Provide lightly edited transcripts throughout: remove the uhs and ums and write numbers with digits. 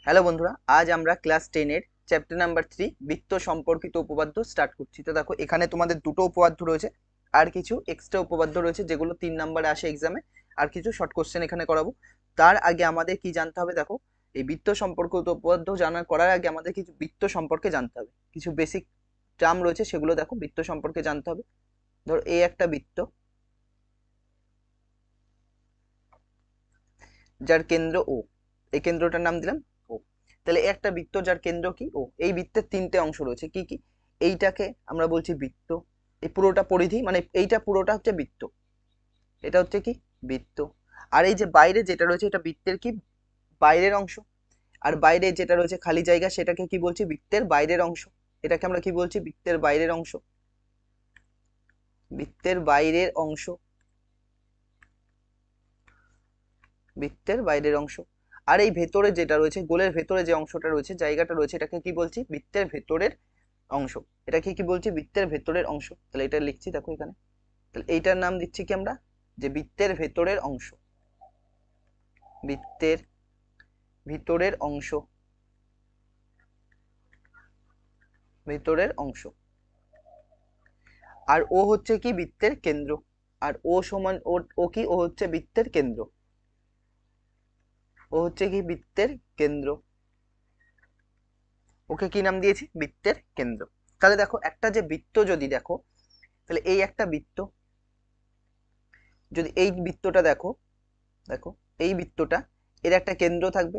Hello বন্ধুরা, আজ আমরা ক্লাস 10 এর চ্যাপ্টার নাম্বার 3 বৃত্ত সম্পর্কিত উপপাদ্য স্টার্ট করছি। তো দেখো, এখানে তোমাদের দুটো উপপাদ্য রয়েছে, আর কিছু এক্সট্রা উপপাদ্য রয়েছে যেগুলো 3 নম্বরে আসে এক্সামে, আর কিছু শর্ট কোশ্চেন এখানে করাবো। তার আগে আমাদের কি জানতে হবে? দেখো, এই বৃত্ত সম্পর্কিত উপপাদ্য জানা করার আগে আমাদের কিছু বৃত্ত সম্পর্কে জানতে হবে, কিছু বেসিক টার্ম রয়েছে সেগুলো দেখো বৃত্ত সম্পর্কে জানতে হবে। ধরো এই একটা বৃত্ত, যার কেন্দ্র ও, এই কেন্দ্রটার নাম দিলাম ও। তাহলে একটা বৃত্ত যার কেন্দ্র কি ও, এই বৃত্তের তিনটে অংশ রয়েছে, কি কি? এইটাকে আমরা বলছি বৃত্ত, এই পুরোটা পরিধি, মানে এইটা পুরোটা হচ্ছে বৃত্ত, এটা হচ্ছে কি বৃত্ত। আর এই যে বাইরে যেটা রয়েছে এটা বৃত্তের কি বাইরের অংশ, আর বাইরে যেটা রয়েছে খালি জায়গা সেটাকে কি বলছি? বৃত্তের বাইরের অংশ। এটাকে আমরা কি বলছি? বৃত্তের বাইরের অংশ, বৃত্তের বাইরের অংশ, বৃত্তের বাইরের অংশ। আর এই ভেতরে যেটা রয়েছে, গোলের ভেতরে যে অংশটা রয়েছে, জায়গাটা রয়েছে, এটাকে কি বলছি? বৃত্তের ভেতরের অংশ। এটাকে কি বলছি? বৃত্তের ভেতরের অংশ। তাহলে এটা লিখছি দেখো এখানে, তাহলে এইটার নাম দিচ্ছি কি আমরা? যে বৃত্তের ভেতরের অংশ, বৃত্তের ভিতরের অংশ, ভেতরের অংশ। আর ও হচ্ছে কি? বৃত্তের কেন্দ্র। আর ও সমান ও, ও কি? ও হচ্ছে বৃত্তের কেন্দ্র, ও হচ্ছে কি? বৃত্তের কেন্দ্র। ওকে কি নাম দিয়েছি? বৃত্তের কেন্দ্র। তাহলে দেখো, একটা যে বৃত্ত যদি দেখো, তাহলে এই একটা বৃত্ত, যদি এই বৃত্তটা দেখো, দেখো এই বৃত্তটা, এর একটা কেন্দ্র থাকবে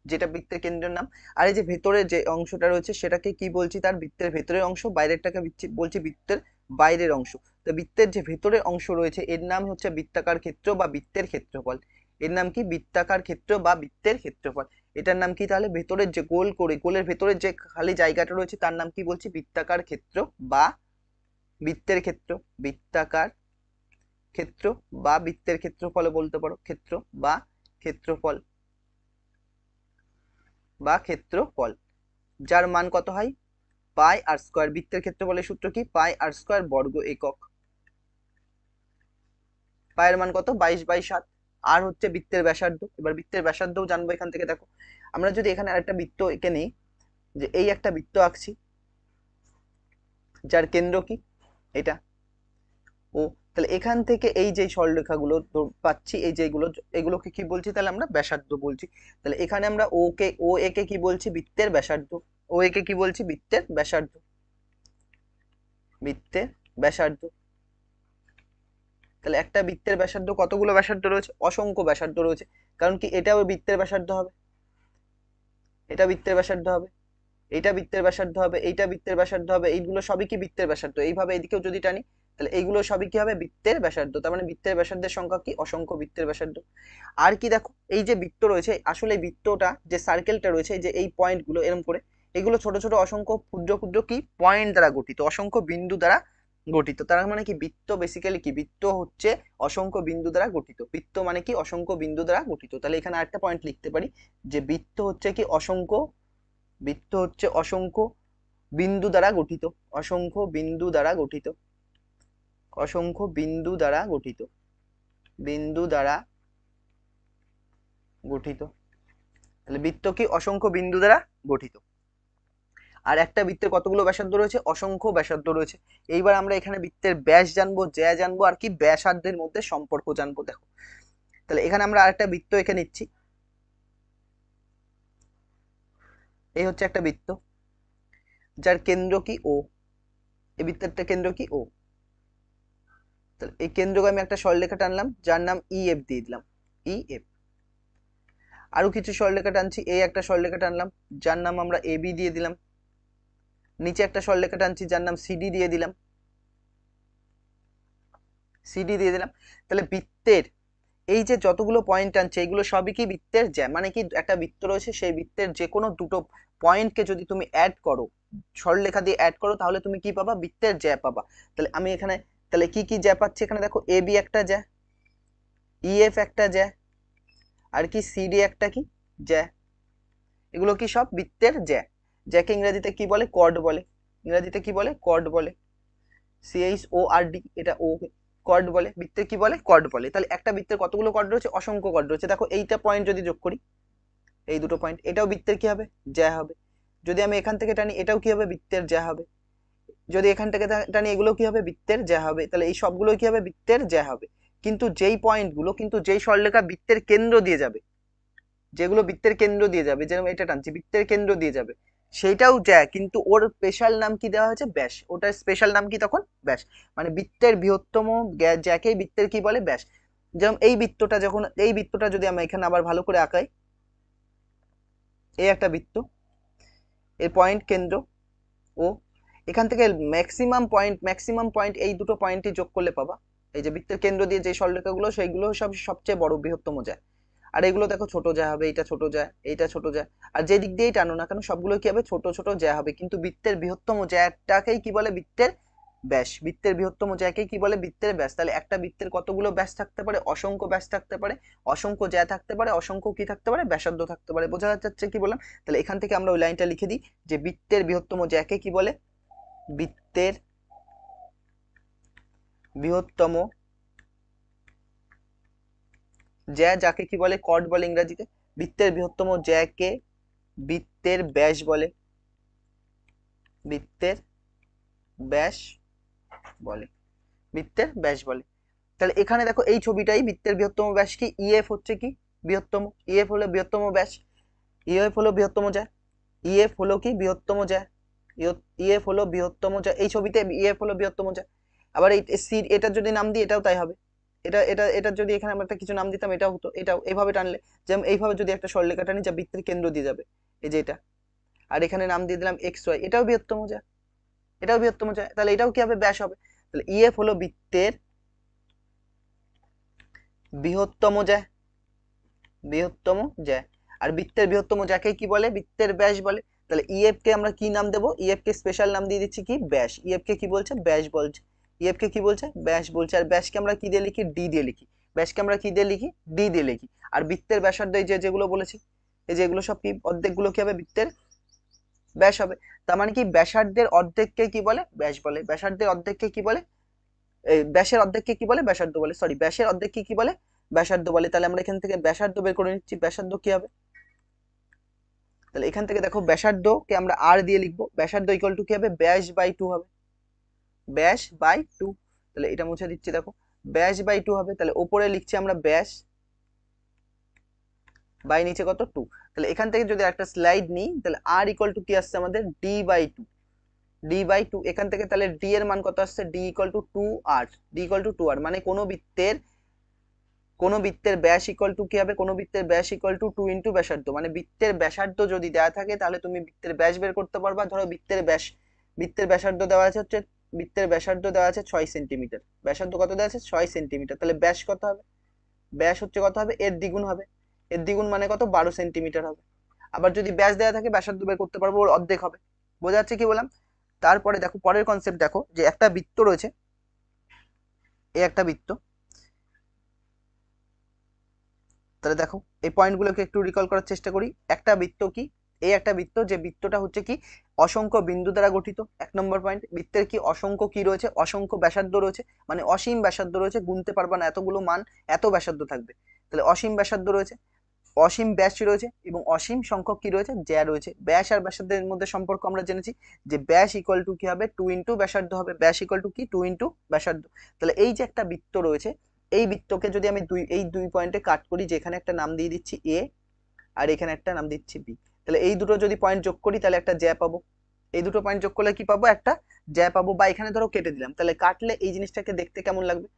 যেটা বৃত্তের কেন্দ্রের নাম। আর এই যে ভেতরের যে অংশটা রয়েছে সেটাকে কি বলছি? তার বৃত্তের ভেতরের অংশ। বাইরেরটাকে বলছি বৃত্তের বাইরের অংশ। তো বৃত্তের যে ভেতরের অংশ রয়েছে এর নাম হচ্ছে বৃত্তাকার ক্ষেত্র বা বৃত্তের ক্ষেত্রফল। এর নাম কি? বৃত্তাকার ক্ষেত্র বা বৃত্তের ক্ষেত্রফল। এটার নাম কি তাহলে? ভেতরের যে গোল করে, গোলের ভেতরের যে খালি জায়গাটা রয়েছে তার নাম কি বলছি? বৃত্তাকার ক্ষেত্র বা বৃত্তের ক্ষেত্র। বৃত্তাকার ক্ষেত্র বা বৃত্তের ক্ষেত্রফল বলতে পারো, ক্ষেত্র বা ক্ষেত্রফল, বা ক্ষেত্রফল, যার মান কত হয়? পাই আর স্কোয়ার। বৃত্তের ক্ষেত্রফলের সূত্র কি? পাই আর স্কোয়ার বর্গ একক। পায়ের মান কত? 22/7। আর হচ্ছে বৃত্তের ব্যাসার্ধ। এবার বৃত্তের ব্যাসার্ধও জানবো এখান থেকে। দেখো, আমরা যদি এখানে আরেকটা বৃত্ত এঁকে নিই, যে এই একটা বৃত্ত আঁকছি যার কেন্দ্র কি? এটা ও। তাহলে এখান থেকে এই যে সরলরেখাগুলো পাচ্ছি, এই যেগুলো, এগুলোকে কি বলছি? তাহলে আমরা ব্যাসার্ধ বলছি। তাহলে এখানে আমরা ও একে কি বলছি? বৃত্তের ব্যাসার্ধ। ও একে কি বলছি? বৃত্তের ব্যাসার্ধ, বৃত্তের ব্যাসার্ধ। তাহলে একটা বৃত্তের ব্যাসার্ধ কতগুলো ব্যাসার্ধ রয়েছে? অসংখ্য ব্যাসার্ধ রয়েছে। কারণ কি? এটাও বৃত্তের ব্যাসার্ধ হবে, এটা বৃত্তের ব্যাসার্ধ হবে, এইটা বৃত্তের ব্যাসার্ধ হবে, এইটা বৃত্তের ব্যাসার্ধ হবে, এইগুলো সবই কি? বৃত্তের ব্যাসার্ধ। এইভাবে এদিকেও যদি টানি, তাহলে এইগুলো সবই কি হবে? বৃত্তের ব্যাসার্ধ। তার মানে বৃত্তের ব্যাসার্ধের সংখ্যা কি? অসংখ্য বৃত্তের ব্যাসার্ধ। আর কি দেখো, এই যে বৃত্ত রয়েছে, আসলে এই বৃত্তটা যে সার্কেলটা রয়েছে, এই যে এই পয়েন্ট গুলো এরকম করে, এগুলো ছোট ছোট অসংখ্য ক্ষুদ্র ক্ষুদ্র কি পয়েন্ট দ্বারা গঠিত, অসংখ্য বিন্দু দ্বারা গঠিত। তার মানে কি? বৃত্ত বেসিক্যালি কি? বৃত্ত হচ্ছে অসংখ্য বিন্দু দ্বারা গঠিত। বৃত্ত মানে কি? অসংখ্য বিন্দু দ্বারা গঠিত। তাহলে এখানে আরেকটা পয়েন্ট লিখতে পারি, যে বৃত্ত হচ্ছে কি? অসংখ্য, বৃত্ত হচ্ছে অসংখ্য বিন্দু দ্বারা গঠিত, অসংখ্য বিন্দু দ্বারা গঠিত, অসংখ্য বিন্দু দ্বারা গঠিত, বিন্দু দ্বারা গঠিত। তাহলে বৃত্ত কি? অসংখ্য বিন্দু দ্বারা গঠিত। আর একটা বৃত্তের কতগুলো ব্যাসার্ধ রয়েছে? অসংখ্য ব্যাসার্ধ রয়েছে। এইবার আমরা এখানে বৃত্তের ব্যাস জানবো, জ্যা জানবো, আর কি ব্যাসার্ধের মধ্যে সম্পর্ক জানবো। দেখো, তাহলে এখানে আমরা আরেকটা বৃত্ত এঁকে নিচ্ছি। এই হচ্ছে একটা বৃত্ত যার কেন্দ্র কি? ও। এই বৃত্তেরটা কেন্দ্র কি? ও। তাহলে এই কেন্দ্রকে আমি একটা সরলরেখা টানলাম যার নাম ই এফ দিয়ে দিলাম, ই এফ। আরো কিছু সরলরেখা টানছি, এই একটা সরলরেখা টানলাম যার নাম আমরা এ বি দিয়ে দিলাম। নিচে একটা সরলরেখা টানছি যার নাম সিডি দিয়ে দিলাম, সিডি দিয়ে দিলাম। তাহলে বৃত্তের এই যে যতগুলো পয়েন্ট টানছে এগুলো সবই কি? বৃত্তের জ্যা। মানে কি? একটা বৃত্ত রয়েছে, সেই বৃত্তের যে কোনো দুটো পয়েন্টকে যদি তুমি অ্যাড করো, সরলরেখা দিয়ে অ্যাড করো, তাহলে তুমি কি পাবা? বৃত্তের জ্যা পাবা। তাহলে আমি এখানে, তাহলে কি কি জ্যা পাচ্ছি? এখানে দেখো, এ বি একটা জ্যা, ই এফ একটা জ্যা, আর কি সিডি একটা কি জ্যা। এগুলো কি? সব বৃত্তের জ্যা। জ্যাকে ইংরেজিতে কি বলে? কর্ড বলে। ইংরেজিতে কি বলে? কর্ড বলে। সিএইচ ও আর ডি, এটা ও, কর্ড বলে। বৃত্তের কি বলে? কর্ড বলে। তাহলে একটা বৃত্তের কতগুলো কর্ড রয়েছে? অসংখ্য কর্ড রয়েছে। দেখো, এইটা পয়েন্ট যদি যোগ করি, এই দুটো পয়েন্ট, এটাও বৃত্তের কি হবে, জ্যা হবে। যদি আমি এখান থেকে টানি এটাও কি হবে, বৃত্তের জ্যা হবে। যদি এখান থেকে টানি এগুলো কি হবে, বৃত্তের জ্যা হবে। তাহলে এই সবগুলো কি হবে, বৃত্তের জ্যা হবে। কিন্তু যেই পয়েন্টগুলো, কিন্তু যেই সরলরেখা বৃত্তের কেন্দ্র দিয়ে যাবে, যেগুলো বৃত্তের কেন্দ্র দিয়ে যাবে, যেরকম এটা টানছি বৃত্তের কেন্দ্র দিয়ে যাবে, সেইটাও জ্যা, কিন্তু ওর স্পেশাল নাম কি দেওয়া হয়েছে, ব্যাস। ওটার স্পেশাল নাম কি তখন, ব্যাস। মানে বৃত্তের বৃহত্তম জ্যাকেই বৃত্তের কি বলে, ব্যাস। যেমন এই বৃত্তটা, যখন এই বৃত্তটা যদি আমরা এখানে আবার ভালো করে আঁকাই, এই একটা বৃত্ত, এর পয়েন্ট কেন্দ্র ও, এখান থেকে ম্যাক্সিমাম পয়েন্ট এই দুটো পয়েন্টই যোগ করলে পাবা এই যে বৃত্তের কেন্দ্র দিয়ে যে সরলরেখাগুলো, সেইগুলো সব সবচেয়ে বড় বৃহত্তম যায়। আর এগুলো দেখো ছোট জ্যা হবে, এইটা ছোট জ্যা, এইটা ছোট জ্যা। আর যে দিক দিয়েই টানো না কেন সবগুলো কি হবে, ছোট ছোট জ্যা হবে। কিন্তু বৃত্তের বৃহত্তম জ্যাটাকেই কি বলে, বৃত্তের ব্যাস। বৃত্তের বৃহত্তম জ্যাকেই কি বলে, বৃত্তের ব্যাস। তাহলে একটা বৃত্তের কতগুলো ব্যাস থাকতে পারে, অসংখ্য ব্যাস থাকতে পারে, অসংখ্য জ্যা থাকতে পারে, অসংখ্য কি থাকতে পারে, ব্যাসার্ধ থাকতে পারে। বোঝা যাচ্ছে কি বললাম? তাহলে এখান থেকে আমরা ওই লাইনটা লিখে দিই যে বৃত্তের বৃহত্তম জ্যাকে কি বলে, বৃত্তের বৃহত্তম জ্যা, যাকে কি বলে, কর্ড বলে ইংরাজিতে। বৃত্তের বৃহত্তম জ্যাকে বৃত্তের ব্যাস বলে, বৃত্তের ব্যাস বলে, বৃত্তের ব্যাস বলে। তাহলে এখানে দেখো এই ছবিটাই বৃত্তের বৃহত্তম ব্যাস কি, ইএফ হচ্ছে কি বৃহত্তম, ইএফ হলো বৃহত্তম ব্যাস, ইএফ হলো বৃহত্তম জ্যা, ইএফ হলো কি বৃহত্তম জ্যা, ইএফ হলো বৃহত্তম জ্যা। এই ছবিতে ইএফ হলো বৃহত্তম জ্যা। আবার এই সি, এটার যদি নাম দিই এটাও তাই হবে। এটার যদি এখানে আমরা একটা কিছু নাম দিতাম এটাও হতো। এটাও এইভাবে টানলে, যেমন এইভাবে যদি একটা সরলরেখা টানি যা বৃত্তের কেন্দ্র দিয়ে যাবে, এই যে এটা, আর এখানে নাম দিয়ে দিলাম এক্স ওয়াই, এটাও বৃহত্তম জ্যা, এটাও বৃহত্তম জ্যা। তাহলে এটাও কি হবে, ব্যাস হবে। তাহলে ইএফ হলো বৃত্তের বৃহত্তম জ্যা, বৃহত্তম জ্যা। আর বৃত্তের বৃহত্তম জ্যাকে কি বলে, বৃত্তের ব্যাস বলে। তাহলে ইএফ কে আমরা কি নাম দেবো, ইএফ কে স্পেশাল নাম দিয়ে দিচ্ছি কি, ব্যাস। ইএফ কে কি বলছে, ব্যাস বলছে। ইএফ কে কি বলছে, ব্যাস বলছে। আর ব্যাসকে আমরা কি দিয়ে লিখি, ডি দিয়ে লিখি। ব্যাসকে আমরা কি দিয়ে লিখি, ডি দিয়ে লিখি। আর বৃত্তের ব্যাসার্ধ এই যে যেগুলো বলেছি, এই যে এগুলো সব কি, অর্ধেকগুলো কি হবে, বৃত্তের ব্যাস হবে। তার মানে কি, ব্যাসার্ধের অর্ধেককে কি বলে, ব্যাস বলে। ব্যাসার্ধের অর্ধেককে কি বলে, এই ব্যাসের অর্ধেককে কি বলে, ব্যাসার্ধ বলে। সরি, ব্যাসের অর্ধেককে কি বলে, ব্যাসার্ধ বলে। তাহলে আমরা এখান থেকে ব্যাসার্ধ বের করে নিচ্ছি। ব্যাসার্ধ কি হবে, তাহলে এখান থেকে দেখো ব্যাসার্ধকে আমরা আর দিয়ে লিখবো। ব্যাসার্ধ ইকুয়াল টু কি হবে, ব্যাস বাই 2 হবে, ব্যাস বাই 2। তাহলে এটা মুছে দিচ্ছি, দেখো ব্যাস বাই 2 হবে। তাহলে ওপরে লিখছি আমরা ব্যাস, বাই নিচে কত, 2। তাহলে এখান থেকে যদি একটা স্লাইড নিই, তাহলে আর ইকুয়াল টু কি আসছে আমাদের, ডি বাই 2, ডি বাই 2। এখান থেকে তাহলে ডি এর মান কত আসছে, D equal to 2 R, D equal to 2 R. মানে কোনো বৃত্তের ব্যাস ইকুয়াল টু কি হবে, কোনো বৃত্তের ব্যাস ইকুয়াল টু 2 ইন্টু ব্যাসার্ধ। মানে বৃত্তের ব্যাসার্ধ যদি দেওয়া থাকে তাহলে তুমি বৃত্তের ব্যাস বের করতে পারবা। ধরো বৃত্তের ব্যাসার্ধ দেওয়া আছে হচ্ছে, বৃত্তের ব্যাসার্ধ দেওয়া আছে 6 সেন্টিমিটার। ব্যাসার্ধ কত দেওয়া আছে, 6 সেন্টিমিটার। তাহলে ব্যাস কত হবে, ব্যাস হচ্ছে কত হবে, এর দ্বিগুণ হবে। এর দ্বিগুণ মানে কত, 12 সেন্টিমিটার হবে। আবার যদি ব্যাস দেওয়া থাকে ব্যাসার্ধ বের করতে পারবো, ওর অর্ধেক হবে। বোঝা যাচ্ছে কি বললাম? তারপরে দেখো পরের কনসেপ্ট, দেখো যে একটা বৃত্ত রয়েছে, এই একটা বৃত্ত। তাহলে দেখো এই পয়েন্টগুলোকে একটু রিকল করার চেষ্টা করি। একটা বৃত্ত কি, এই একটা বৃত্ত, যে বৃত্তটা হচ্ছে কি অসংখ্য বিন্দু দ্বারা গঠিত। 1 নম্বর পয়েন্ট, বৃত্তের কি অসংখ্য কি রয়েছে, অসংখ্য ব্যাসার্ধ রয়েছে। মানে অসীম ব্যাসার্ধ রয়েছে, গুনতে পারবা না এতগুলো মান, এত ব্যাসার্ধ থাকবে। তাহলে অসীম ব্যাসার্ধ রয়েছে, অসীম ব্যাস রয়েছে, এবং অসীম সংখ্যক কি রয়েছে, জ্যা রয়েছে। ব্যাস আর ব্যাসার্ধের মধ্যে সম্পর্ক আমরা জেনেছি যে ব্যাস ইকুয়াল টু কি হবে, 2 ইন্টু ব্যাসার্ধ হবে। ব্যাস ইকুয়াল টু কি, 2 ইন্টু ব্যাসার্ধ। তাহলে এই যে একটা বৃত্ত রয়েছে, এই বৃত্তকে যদি আমি এই দুই পয়েন্টে কাট করি, যেখানে একটা নাম দিয়ে দিচ্ছি এ, আর এখানে একটা নাম দিচ্ছি বি। তাহলে এই দুটো যদি পয়েন্ট যোগ করি তাহলে একটা জ্যা পাবো। এই দুটো পয়েন্ট যোগ করলে কি পাবো, একটা জ্যা পাবো। বা এখানে ধরো কেটে দিলাম, তাহলে কাটলে এই জিনিসটাকে দেখতে কেমন লাগবে,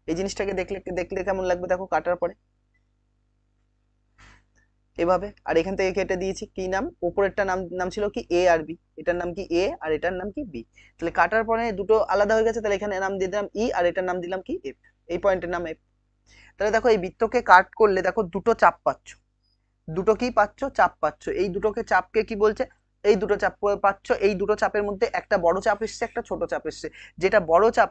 এই জিনিসটাকে দেখলে দেখলে কেমন লাগবে, দেখো কাটার পরে এভাবে। আর এখান থেকে কেটে দিয়েছি, কি নাম, উপরেরটা নাম নাম ছিল কি এ আর বি, এটার নাম কি এ আর এটার নাম কি বি। তাহলে কাটার পরে দুটো আলাদা হয়ে গেছে। তাহলে এখানে নাম দিয়ে দিলাম ই, আর এটার নাম দিলাম কি এফ, এই পয়েন্টের নাম এফ। তাহলে দেখো এই বৃত্তকে কাট করলে দেখো দুটো চাপ পাচ্ছ, দুটো কি পাচ্ছ, চাপ পাচ্ছ। এই দুটোকে চাপকে কি বলছে, এই দুটো চাপ পাচ্ছ। এই দুটো চাপের মধ্যে একটা বড় চাপ এসছে, একটা ছোট চাপ এসছে। যেটা বড় চাপ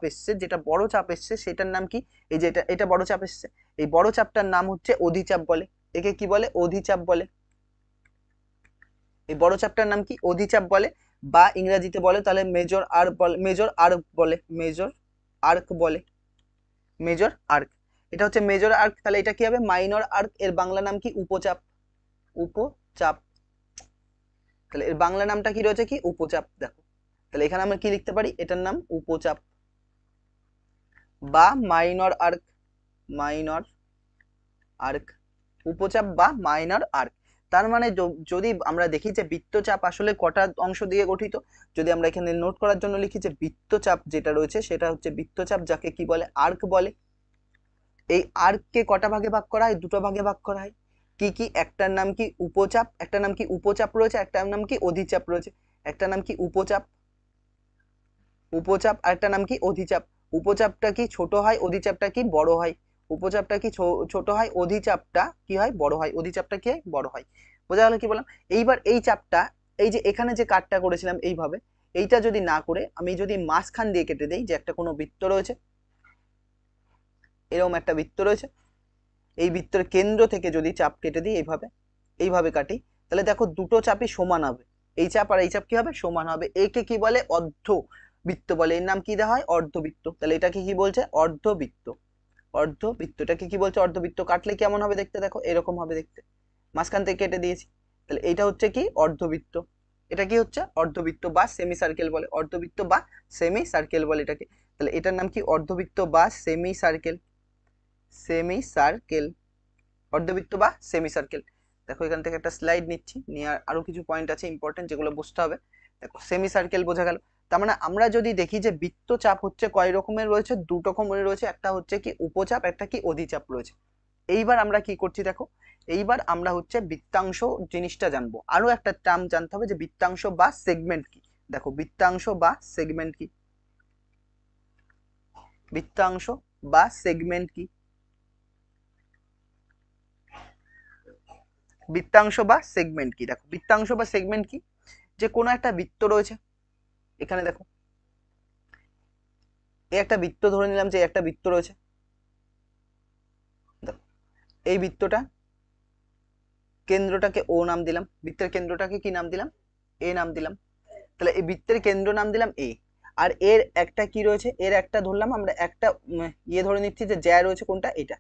এসছে সেটার নাম কি, এই যে এটা বড় চাপ এসছে, এই বড় চাপটার নাম হচ্ছে অধিচাপ বলে। একে কি বলে, অধিচাপ বলে। এই বড় চাপটার নাম কি, অধিচাপ বলে। বা ইংরেজিতে বলে তাহলে মেজর আর্ক বলে, মেজর আর্ক বলে, মেজর আর্ক বলে, মেজর আর্ক। এটা হচ্ছে মেজর আর্ক। তাহলে এটা কি হবে, মাইনর আর্ক। এর বাংলা নাম কি, উপচাপ, উপচাপ। চাপ। তাহলে এর বাংলা নামটা কি রয়েছে, কি উপচাপ। দেখো তাহলে এখানে আমরা কি লিখতে পারি, এটার নাম উপচাপ বা মাইনর আর্ক, মাইনর আর্ক, উপচাপ বা মাইনর আর্ক। তার মানে যদি আমরা দেখি যে বৃত্তচাপ আসলে কটা অংশ দিয়ে গঠিত, যদি আমরা এখানে নোট করার জন্য লিখি যে বৃত্তচাপ যেটা রয়েছে সেটা হচ্ছে বৃত্তচাপ, যাকে কি বলে, আর্ক বলে। এই আর্ককে কটা ভাগে ভাগ করা হয়, দুটো ভাগে ভাগ করা হয়। কি কি, একটার নাম কি উপচাপ, একটা নাম কি উপচাপ রয়েছে, একটার নাম কি অধিচাপ রয়েছে। একটা নাম কি উপচাপ, উপচাপ, আর একটা নাম কি অধিচাপ। উপচাপটা কি ছোট হয়, অধিচাপটা কি বড় হয়। উপচাপটা কি ছোট হয়, অধিচাপটা কি হয়, বড় হয়। অধিচাপটা কি হয়, বড় হয়। বোঝা গেল কি বললাম। এইবার এই চাপটা, এই যে এখানে যে কাটটা করেছিলাম এইভাবে, এইটা যদি না করে আমি যদি মাঝখান দিয়ে কেটে দেই, যে একটা কোনো বৃত্ত রয়েছে, এরকম একটা বৃত্ত রয়েছে, এই বৃত্তের কেন্দ্র থেকে যদি চাপ কেটে দিই এইভাবে, এইভাবে কাটি, তাহলে দেখো দুটো চাপই সমান হবে। এই চাপ আর এই চাপ কি হবে, সমান হবে। একে কি বলে, অর্ধবৃত্ত বলে। এর নাম কি দেওয়া হয়, অর্ধবৃত্ত। তাহলে এটাকে কি বলছে, অর্ধবৃত্ত। অর্ধবৃত্ত, এটাকে কি বলছে, অর্ধবৃত্ত। কাটলে কেমন হবে দেখতে, দেখো এরকম হবে দেখতে, মাঝখান থেকে কেটে দিয়েছি। তাহলে এটা হচ্ছে কি, অর্ধবৃত্ত। এটা কি হচ্ছে, অর্ধবৃত্ত বা সেমি সার্কেল বলে, অর্ধবৃত্ত বা সেমি সার্কেল বলে এটাকে। তাহলে এটার নাম কি, অর্ধবৃত্ত বা সেমি সার্কেল, সেমি সার্কেল, অর্ধবৃত্ত বা সেমি সার্কেল। দেখো এখান থেকে একটা স্লাইড নিচ্ছি, নিয়ে আরো কিছু পয়েন্ট আছে ইম্পর্টেন্ট, যেগুলো বুঝতে হবে। দেখো সেমি সার্কেল বোঝা গেল। তার মানে আমরা যদি দেখি যে বৃত্তচাপ হচ্ছে কয় রকমের রয়েছে, দু রকমের রয়েছে। একটা হচ্ছে কি উপচাপ, একটা কি অধিচাপ রয়েছে। এইবার আমরা কি করছি দেখো, এইবার আমরা হচ্ছে বৃত্তাংশ জিনিসটা জানবো। আরো একটা টার্ম জানতে হবে, যে বৃত্তাংশ বা সেগমেন্ট কি। দেখো বৃত্তাংশ বা সেগমেন্ট কি, বৃত্তাংশ বা সেগমেন্ট কি, বৃত্তাংশ বা সেগমেন্ট কি। দেখো বৃত্তাংশ বা সেগমেন্ট কি, যে কোনো একটা বৃত্ত রয়েছে, এখানে দেখো এই একটা বৃত্ত ধরে নিলাম, যে একটা বৃত্ত রয়েছে। দেখো এই বৃত্তটা কেন্দ্রটাকে ও নাম দিলাম, বৃত্তের কেন্দ্রটাকে কি নাম দিলাম, এ নাম দিলাম। তাহলে এই বৃত্তের কেন্দ্র নাম দিলাম এ। আর এর একটা কি রয়েছে, এর একটা ধরলাম আমরা একটা ইয়ে ধরে নিচ্ছি, যে জ্যা রয়েছে কোনটা, এটা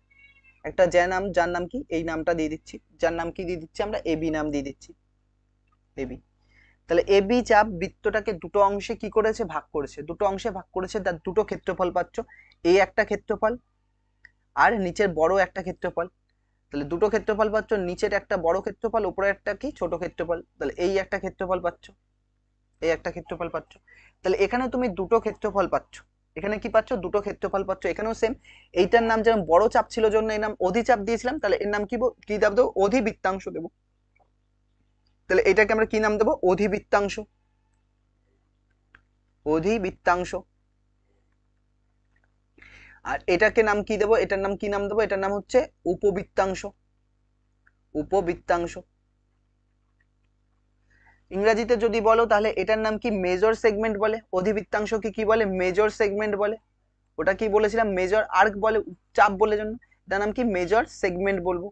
একটা জ্যা নাম, যার নাম কি, এই নামটা দিয়ে দিচ্ছি, যার নাম কি দিয়ে দিচ্ছি আমরা, এবি নাম দিয়ে দিচ্ছি, এবি। তাহলে এবি চাপ বৃত্তটাকে দুটো অংশে কি করেছে, ভাগ করেছে, দুটো অংশে ভাগ করেছে, তার দুটো ক্ষেত্রফল পাচ্ছ। এই একটা ক্ষেত্রফল আর নিচের বড় একটা ক্ষেত্রফল। তাহলে দুটো ক্ষেত্রফল পাচ্ছ, নিচের একটা বড় ক্ষেত্রফল, উপরে একটা কি ছোট ক্ষেত্রফল। তাহলে এই একটা ক্ষেত্রফল পাচ্ছ, এই একটা ক্ষেত্রফল পাচ্ছ। তাহলে এখানে তুমি দুটো ক্ষেত্রফল পাচ্ছ, এখানে কি পাচ্ছ, দুটো ক্ষেত্রফল পাচ্ছ। এখানেও সেম। এইটার নাম যেমন বড় চাপ ছিল জন্য এর নাম অধিচাপ দিয়েছিলাম, তাহলে এর নাম কি কি দেবো, অধিবৃত্তাংশ দেবো। তাহলে এটাকে আমরা কি নাম দেবো, অধিবৃত্তাংশ, অধিবৃত্তাংশ। আর এটাকে নাম কি দেবো, এটার নাম কি নাম দেবো, এটার নাম হচ্ছে উপবৃত্তাংশ, উপবৃত্তাংশ। ইংরেজিতে যদি বলো তাহলে এটার নাম কি, মেজর সেগমেন্ট বলে। অধিবৃত্তাংশকে কি বলে, মেজর সেগমেন্ট বলে। ওটা কি বলেছিলাম, মেজর আর্ক বলে, চাপ বলে জন্য। এটার নাম কি, মেজর সেগমেন্ট বলবো।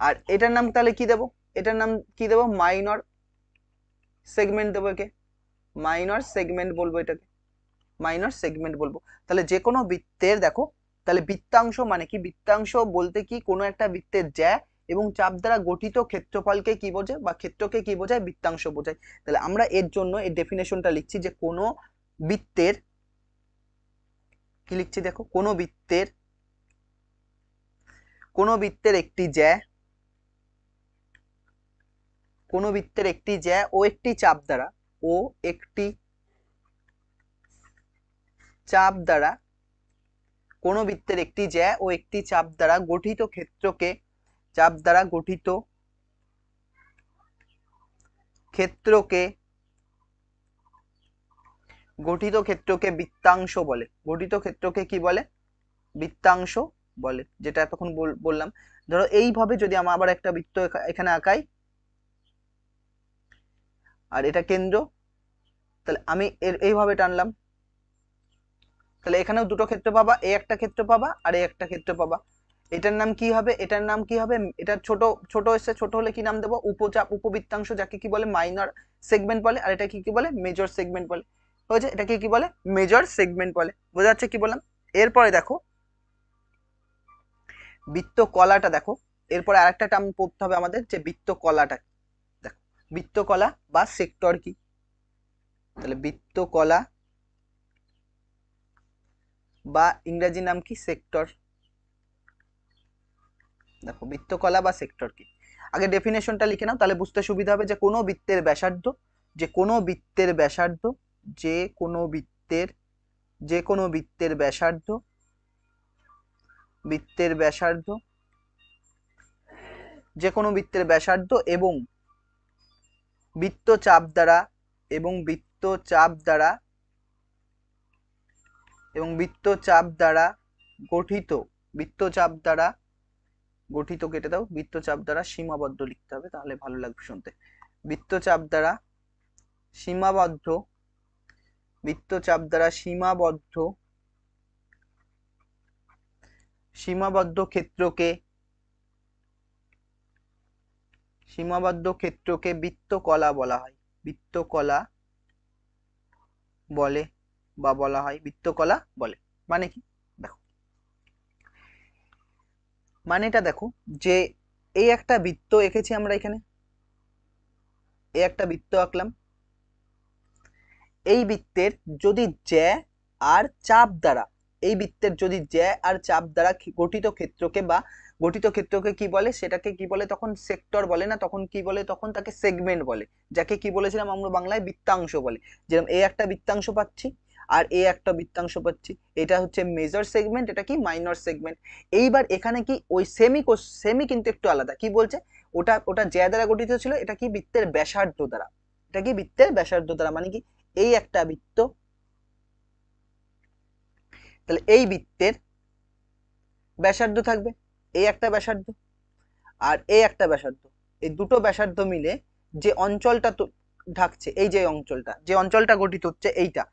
আর এটার নাম তাহলে কি দেবো, এটার নাম কি দেবো, মাইনর সেগমেন্ট দেবো। একে মাইনর সেগমেন্ট বলবো, এটাকে মাইনর সেগমেন্ট বলবো। তাহলে যে কোনো বৃত্তের দেখো, তাহলে বৃত্তাংশ মানে কি, বৃত্তাংশ বলতে কি, কোনো একটা বৃত্তের জ্যা এবং চাপ দ্বারা গঠিত ক্ষেত্রফলকে কি বোঝায়, বা ক্ষেত্রকে কি বোঝায়, বৃত্তাংশ বোঝায়। তাহলে আমরা এর জন্য এর ডেফিনেশনটা লিখছি, যে কোনো বৃত্তের কি লিখছি দেখো, কোনো বৃত্তের একটি জ্যা, কোনো বৃত্তের একটি জ্যা ও একটি চাপ দ্বারা, ও একটি চাপ দ্বারা, কোনো বৃত্তের একটি জ্যা ও একটি চাপ দ্বারা গঠিত ক্ষেত্রকে, চাপ দ্বারা গঠিত ক্ষেত্রকে, গঠিত ক্ষেত্রকে বৃত্তাংশ বলে। গঠিত ক্ষেত্রকে কি বলে, বৃত্তাংশ বলে। যেটা এতক্ষণ বললাম। ধরো এইভাবে যদি আমার আবার একটা বৃত্ত এখানে আঁকাই, আর এটা কেন্দ্র, তাহলে আমি এইভাবে টানলাম, তাহলে এখানেও দুটো ক্ষেত্র পাবা, এই একটা ক্ষেত্র পাবা আর এই একটা ক্ষেত্র পাবা। এটার নাম কি হবে, এটার নাম কি হবে, এটা ছোট ছোট এসে, ছোট হলে কি নাম দেবো, উপচাপ, উপবৃত্তাংশ, যাকে কি বলে মাইনর সেগমেন্ট বলে। আর এটা কি কি বলে, মেজর সেগমেন্ট বলে। হয়েছে, এটাকে কি বলে, মেজর সেগমেন্ট বলে। বোঝা যাচ্ছে কি বললাম। এরপরে দেখো বৃত্ত কলাটা দেখো, এরপরে আরেকটা টার্ম পড়তে হবে আমাদের, যে বৃত্তকলাটা কি। দেখো বৃত্তকলা বা সেক্টর কি, তাহলে বৃত্তকলা বা ইংরেজি নাম কি, সেক্টর। দেখো বৃত্তকলা বা সেক্টর কি, আগে ডেফিনেশনটা লিখে নাও, তাহলে বুঝতে সুবিধা হবে। যে কোনো বৃত্তের ব্যাসার্ধ, যে কোনো বৃত্তের ব্যাসার্ধ, যে কোনো বৃত্তের, যে কোনো বৃত্তের ব্যাসার্ধ, বৃত্তের ব্যাসার্ধ, যে কোনো বৃত্তের ব্যাসার্ধ এবং বৃত্তচাপ দ্বারা, এবং বৃত্তচাপ দ্বারা, এবং বৃত্তচাপ দ্বারা গঠিত, বৃত্তচাপ দ্বারা গঠিত, কেটে দাও, বৃত্তচাপ দ্বারা সীমাবদ্ধ লিখতে হবে, তাহলে ভালো লাগবে শুনতে। বৃত্তচাপ দ্বারা সীমাবদ্ধ, বৃত্তচাপ দ্বারা সীমাবদ্ধ, সীমাবদ্ধ ক্ষেত্রকে, সীমাবদ্ধ ক্ষেত্রকে বৃত্তকলা বলা হয়, বৃত্তকলা বলে বা বলা হয়, বৃত্তকলা বলে। মানে কি দেখো, মানেটা দেখো, যে এই একটা বৃত্ত এঁকেছি আমরা এখানে, এই একটা বৃত্ত আঁকলাম, এই বৃত্তের যদি জ্যা আর চাপ দ্বারা, এই বৃত্তের যদি জ্যা আর চাপ দ্বারা গঠিত ক্ষেত্রকে বা গঠিত ক্ষেত্রকে কি বলে, সেটাকে কি বলে তখন সেক্টর বলে না, তখন কি বলে, তখন তাকে সেগমেন্ট বলে, যাকে কি বলেছিলাম আমরা বাংলায় বৃত্তাংশ বলে। যেরকম এই একটা বৃত্তাংশ পাচ্ছি আর এ একটা বৃত্তাংশ পাচ্ছি, এটা হচ্ছে মেজর সেগমেন্ট, এটা কি মাইনর সেগমেন্ট। এইবার এখানে কি ওই সেমি কিন্তু একটু আলাদা, কি বলছে, ওটা ওটা জ্যা দ্বারা গঠিত ছিল, এটা কি বৃত্তের ব্যাসার্ধ দ্বারা, এটা কি বৃত্তের ব্যাসার্ধ দ্বারা। মানে কি, এই একটা বৃত্ত, তাহলে এই বৃত্তের ব্যাসার্ধ থাকবে, এই একটা ব্যাসার্ধ আর এই একটা ব্যাসার্ধ, এই দুটো ব্যাসার্ধ মিলে যে অঞ্চলটা ঢাকছে, এই যে অঞ্চলটা, যে অঞ্চলটা গঠিত হচ্ছে, এইটা,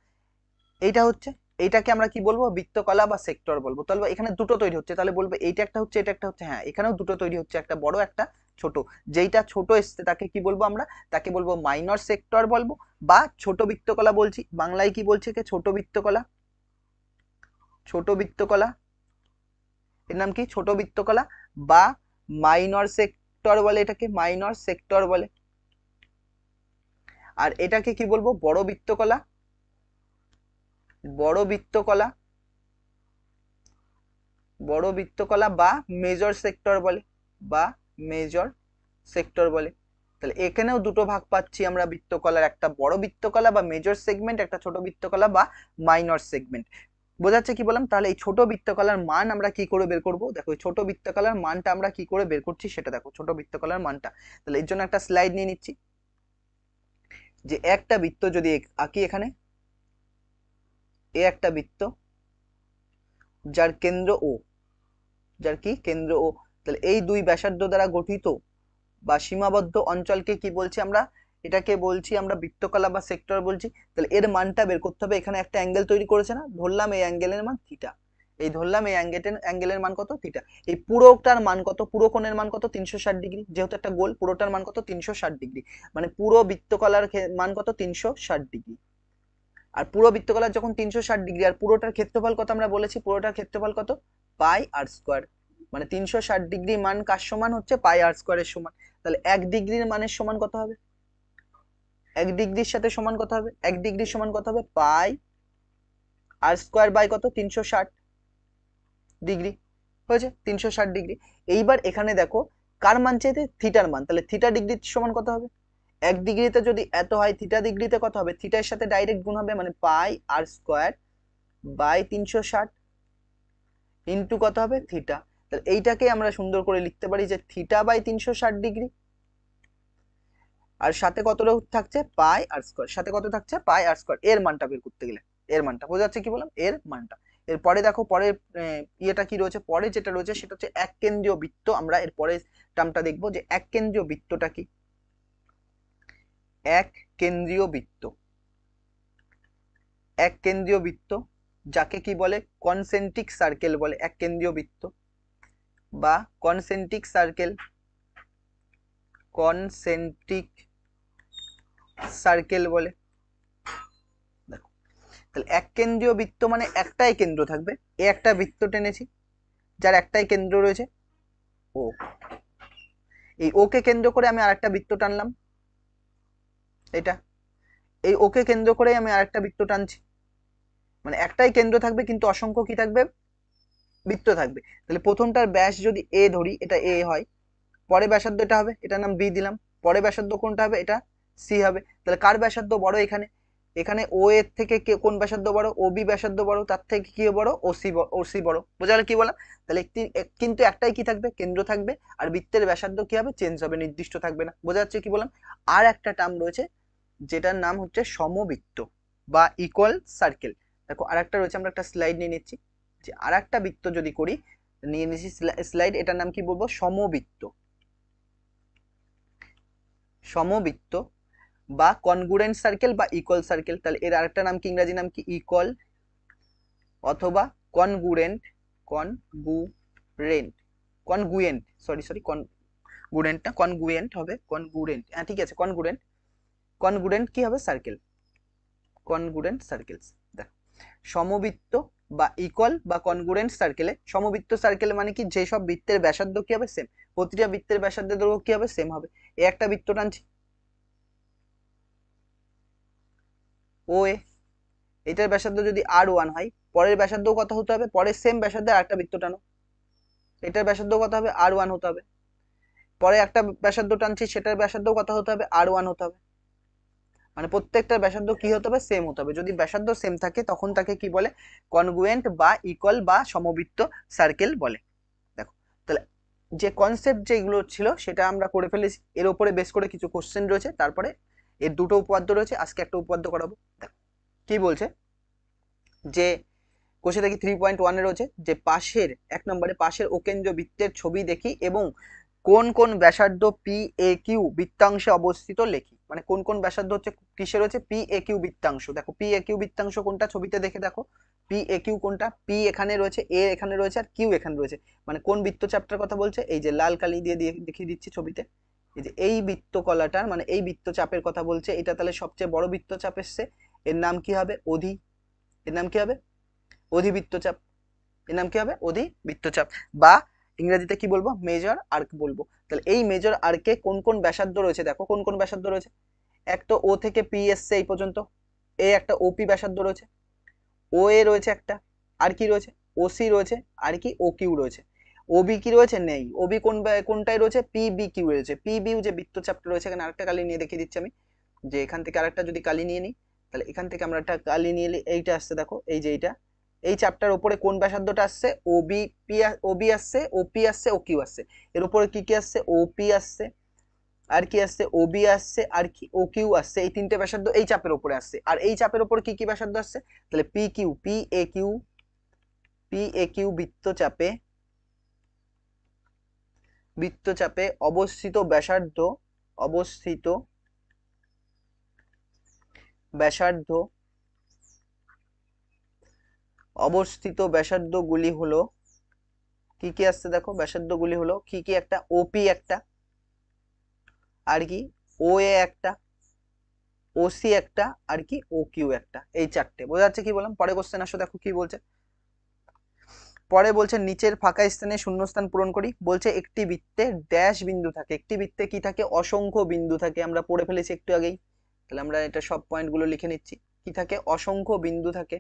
এইটা হচ্ছে, এইটাকে আমরা কি বলবো, বৃত্তকলা বা সেক্টর বলবো। তাহলে এখানে দুটো তৈরি হচ্ছে, তাহলে বলবো এইটা একটা হচ্ছে, এটা একটা হচ্ছে, হ্যাঁ এখানেও দুটো তৈরি হচ্ছে, একটা বড় একটা ছোট, যেইটা ছোট এসছে তাকে কি বলবো আমরা, তাকে বলবো মাইনর সেক্টর বলবো, বা ছোট বৃত্তকলা বলছি, বাংলায় কি বলছে, কে ছোট বৃত্তকলা, ছোট বৃত্তকলা, এর নাম কি ছোট বৃত্তকলা, বা মাইনর সেক্টর বলে, এটাকে মাইনর সেক্টর বলে। আর এটাকে কি বলবো, বড় বৃত্তকলা, বড় বৃত্তকলা, বড় বৃত্তকলা বা মেজর সেক্টর বলে, বা মেজর সেক্টর বলে। তাহলে এখানেও দুটো ভাগ পাচ্ছি আমরা বৃত্তকলার, একটা বড় বৃত্তকলা বা মেজর সেগমেন্ট, একটা ছোট বৃত্তকলা বা মাইনর সেগমেন্ট। বোঝাচ্ছে কি বললাম, তাহলে এই ছোট বৃত্তকলার মান আমরা কি করে বের করব, দেখো এই ছোট বৃত্তকলার মানটা আমরা কি করে বের করছি সেটা দেখো, ছোট বৃত্তকলার মানটা। তাহলে এর জন্য একটা স্লাইড নিয়ে নিচ্ছি, যে একটা বৃত্ত যদি আঁকি এখানে, এ একটা বৃত্ত যার কেন্দ্র ও, যার কি কেন্দ্র ও, তাহলে এই দুই ব্যাসার্ধ দ্বারা গঠিত বা সীমাবদ্ধ অঞ্চলকে কি বলছি আমরা, এটাকে বলছি আমরা বৃত্তকলা বা সেক্টর বলছি। তাহলে এর মানটা বের করতে হবে, এখানে একটা অ্যাঙ্গেল তৈরি করেছে না, ধরলাম এই অ্যাঙ্গেলের মান থিটা, এই ধরলাম এই অ্যাঙ্গেলের মান কত, থিটা। এই পুরোটার মান কত, পুরো কোণের মান কত, 360 ডিগ্রি, যেহেতু একটা গোল, পুরোটার মান কত, 360 ডিগ্রি, মানে পুরো বৃত্তকলার মান কত, 360 ডিগ্রি। আর পুরো বৃত্তকলার যখন 360 ডিগ্রি, আর পুরোটার ক্ষেত্রফল কত আমরা বলেছি, পুরোটার ক্ষেত্রফল কত, পাই আর স্কোয়ার, মানে 360 ডিগ্রি মান কার সমান হচ্ছে, পাই আর স্কোয়ারের সমান। তাহলে 1 ডিগ্রির মানের সমান কত হবে, 1 ডিগ্রির সাথে সমান কত হবে, 1 ডিগ্রির সমান কত হবে, পাই আর স্কোয়ার বাই কত, 360 ডিগ্রি, হয়েছে 360 ডিগ্রি। এইবার এখানে দেখো কার মান চাইতে, থিটার মান, তাহলে থিটা ডিগ্রির সমান কত হবে, 1 ডিগ্রিতে যদি এত হয়, থিটা ডিগ্রিতে কত হবে, থিটার সাথে ডাইরেক্ট গুণ হবে, মানে পাই আর স্কোয়ার বাই 360 ইন্টু কত হবে, থিটা। তাহলে এইটাকে আমরা সুন্দর করে লিখতে পারি যে থিটা বাই 360 ডিগ্রি, আর সাথে কত থাকছে, পাই আর স্কোয়ার, সাথে কত থাকছে, পাই আর স্কোয়ার। এর মানটা বের করতে গেলে, এর মানটা বোঝা যাচ্ছে কি বললাম, এর মানটা। এরপরে দেখো পরের ইয়েটা কি রয়েছে, পরে যেটা রয়েছে সেটা হচ্ছে এক কেন্দ্রীয় বৃত্ত। আমরা এর পরের টার্মটা দেখবো, যে এক কেন্দ্রীয় বৃত্তটা কি, এক কেন্দ্রীয় বৃত্ত, এক কেন্দ্রীয় বৃত্ত যাকে কি বলে, কনসেন্ট্রিক সার্কেল বলে, এক কেন্দ্রীয় বৃত্ত বা কনসেন্ট্রিক সার্কেল, কনসেন্ট্রিক সার্কেল বলে। দেখো তাহলে এক কেন্দ্রীয় বৃত্ত মানে একটাই কেন্দ্র থাকবে, এ একটা বৃত্ত টেনেছি যার একটাই কেন্দ্র রয়েছে ও, এই ও কে কেন্দ্র করে আমি আরেকটা বৃত্ত টানলাম, এটা এই ওকে কেন্দ্র করে আমি আরেকটা বৃত্ত টানছি, মানে একটাই কেন্দ্র থাকবে কিন্তু অসংখ্য কি থাকবে, বৃত্ত থাকবে। তাহলে প্রথমটার ব্যাস যদি এ ধরি, এটা এ হয়, পরে ব্যাসার্ধ এটা হবে, এটার নাম বি দিলাম, পরে ব্যাসার্ধ কোনটা হবে, এটা সি হবে। তাহলে কার ব্যাসার্ধ বড় এখানে, এখানে ও এর থেকে কোন ব্যাসার্ধ বড়, ও বি ব্যাসার্ধ বড়, তার থেকে কি বড়, ও সি বড়। বোঝা গেল কি বললাম? তাহলে কিন্তু একটাই কি থাকবে, কেন্দ্র থাকবে, আর বৃত্তের ব্যাসার্ধ কি হবে, চেঞ্জ হবে, নির্দিষ্ট থাকবে না। বোঝা যাচ্ছে কি বললাম? আর একটা টার্ম রয়েছে যেটার নাম হচ্ছে সমবৃত্ত বা ইকুয়াল সার্কেল। দেখো আর একটা রয়েছে, আমরা একটা স্লাইড নিয়ে নিচ্ছি, যে আর একটা বৃত্ত যদি করি, নিয়ে নিচ্ছি স্লাইড, এটার নাম কি বলবো, সমবৃত্ত। সমবৃত্ত বা কনগ্রুয়েন্ট সার্কেল বা ইকুয়াল সার্কেল। তাহলে এর আরেকটা নাম কি, ইংরেজি নাম কি, ইকুয়াল অথবা কনগ্রুয়েন্ট, কনগ্রুয়েন্ট, কনগুয়েন্ট, সরি কনগুয়েন্ট না, কনগুয়েন্ট হবে, কনগুয়েন্ট, হ্যাঁ ঠিক আছে, কনগুয়েন্ট, কনগুয়েন্ট কি হবে, সার্কেল, কনগ্রুয়েন্ট সার্কেলস। দেখো সমবৃত্ত বা ইকুয়াল বা কনগ্রুয়েন্ট সার্কেলে, সমবৃত্ত সার্কেল মানে কি, যেসব বৃত্তের ব্যাসার্ধ কি হবে, সেম, প্রতিটা বৃত্তের ব্যাসার্ধের দৈর্ঘ্য কি হবে, সেম হবে। এই একটা বৃত্ত টানছি ও এ, এটার ব্যাসার্ধ যদি আর 1 হয়, পরের ব্যাসার্ধ কত হতে হবে, পরের সেম ব্যাসার্ধের আরেকটা বৃত্ত টানো, এটার ব্যাসার্ধ কত হবে, আর 1 হতে হবে। পরে একটা ব্যাসার্ধ টানছি, সেটার ব্যাসার্ধ কত হতে হবে, আর 1 হতে হবে। মানে প্রত্যেকটার ব্যাসার্ধ কি হতে হবে, সেম হতে হবে। যদি ব্যাসার্ধ সেম থাকে তখন তাকে কি বলে, কনগ্রুয়েন্ট বা ইকুয়াল বা সমবৃত্ত সার্কেল বলে। দেখো তাহলে যে কনসেপ্ট যেগুলো ছিল সেটা আমরা করে ফেলেছি, এর উপরে বেস করে কিছু কোশ্চেন রয়েছে, তারপরে এর দুটো উপপাদ্য রয়েছে, আজকে একটা উপপাদ্য করাবো। দেখো কি বলছে, যে কোষে দেখি 3.1 রয়েছে, যে পাশের 1 নম্বরে, পাশের অকেন্দ্র বৃত্তের ছবি দেখি এবং কোন কোন ব্যাসার্ধ পি এ কিউ বৃত্তাংশে অবস্থিত লেখি। মানে কোন কোন ব্যাসার্ধ হচ্ছে কিসে রয়েছে, পি এ কিউ বৃত্তাংশ। দেখো পি এ কিউ বৃত্তাংশ কোনটা, ছবিতে দেখে দেখো, পি এ কিউ কোনটা, পি এখানে রয়েছে, এ এখানে রয়েছে, আর কিউ এখানে রয়েছে। মানে কোন বৃত্তচাপটার কথা বলছে, এই যে লাল কালি দিয়ে দিয়ে দেখিয়ে দিচ্ছি ছবিতে, এই যে এই বৃত্তকলাটার, মানে এই বৃত্তচাপের কথা বলছে। এটা তাহলে সবচেয়ে বড় বৃত্তচাপ এসছে, এর নাম কি হবে, অধি, এর নাম কি হবে, অধিবৃত্তচাপ, এর নাম কি হবে, অধিবৃত্তচাপ, বা ইংরেজিতে কি বলবো, মেজর আর্ক বলবো। তাহলে এই মেজর আর্কে কোন কোন ব্যাসার্ধ রয়েছে, দেখো কোন কোন ব্যাসার্ধ রয়েছে। এক তো ও থেকে পি এসছে এই পর্যন্ত, এ একটা ওপি ব্যাসার্ধ রয়েছে, ও এ রয়েছে একটা, আর কি রয়েছে, ও সি রয়েছে, আর কি ও কিউ রয়েছে। ওবি কি রয়েছে, নেই। ওবি কোনটাই রয়েছে, পি বি কিউ রয়েছে। পি বি যে বৃত্তচাপটা রয়েছে, এখানে আরেকটা কালি নিয়ে দেখিয়ে দিচ্ছি আমি, যে এখান থেকে আরেকটা যদি কালি নিয়ে নিই, তাহলে এখান থেকে আমরা একটা কালি নিয়ে নিই, এইটা আসছে দেখো, এই যে এইটা, এই চাপটার উপরে কোন ব্যাসার্ধটা আসছে, ওবি পি, ওবি আসছে, ওপি আসছে, ও কিউ আসছে। এর উপরে কি কি আসছে, ওপি আসছে, আর কি আসছে, ওবি আসছে, আর কি ও কিউ আসছে। এই তিনটে ব্যাসার্ধ এই চাপের উপরে আসছে। আর এই চাপের উপর কি কি ব্যাসার্ধ আসছে, তাহলে P Q, P A Q বৃত্তচাপে, বৃত্তচাপে অবস্থিত ব্যাসার্ধ, অবস্থিত ব্যাসার্ধ, অবস্থিত ব্যাসার্ধ গুলি হলো, কি কি আসছে দেখো, ব্যাসার্ধ গুলি হলো কি কি, একটা ওপি একটা, আর কি ও এ একটা, ও সি একটা, আর কি ও কিউ একটা, এই চারটে। বোঝা যাচ্ছে কি বললাম? পরে কোশ্চেন আসো, দেখো কি বলছে। পরে বলছে নিচের ফাঁকা স্থানে শূন্যস্থান পূরণ করি। বলছে একটি বৃত্তে ড্যাশ বিন্দু থাকে, একটি বৃত্তে কি থাকে, অসংখ্য বিন্দু থাকে, আমরা পড়ে ফেলেছি একটু আগেই। তাহলে আমরা এটা সব পয়েন্ট গুলো লিখে নিচ্ছি, কি থাকে, অসংখ্য বিন্দু থাকে,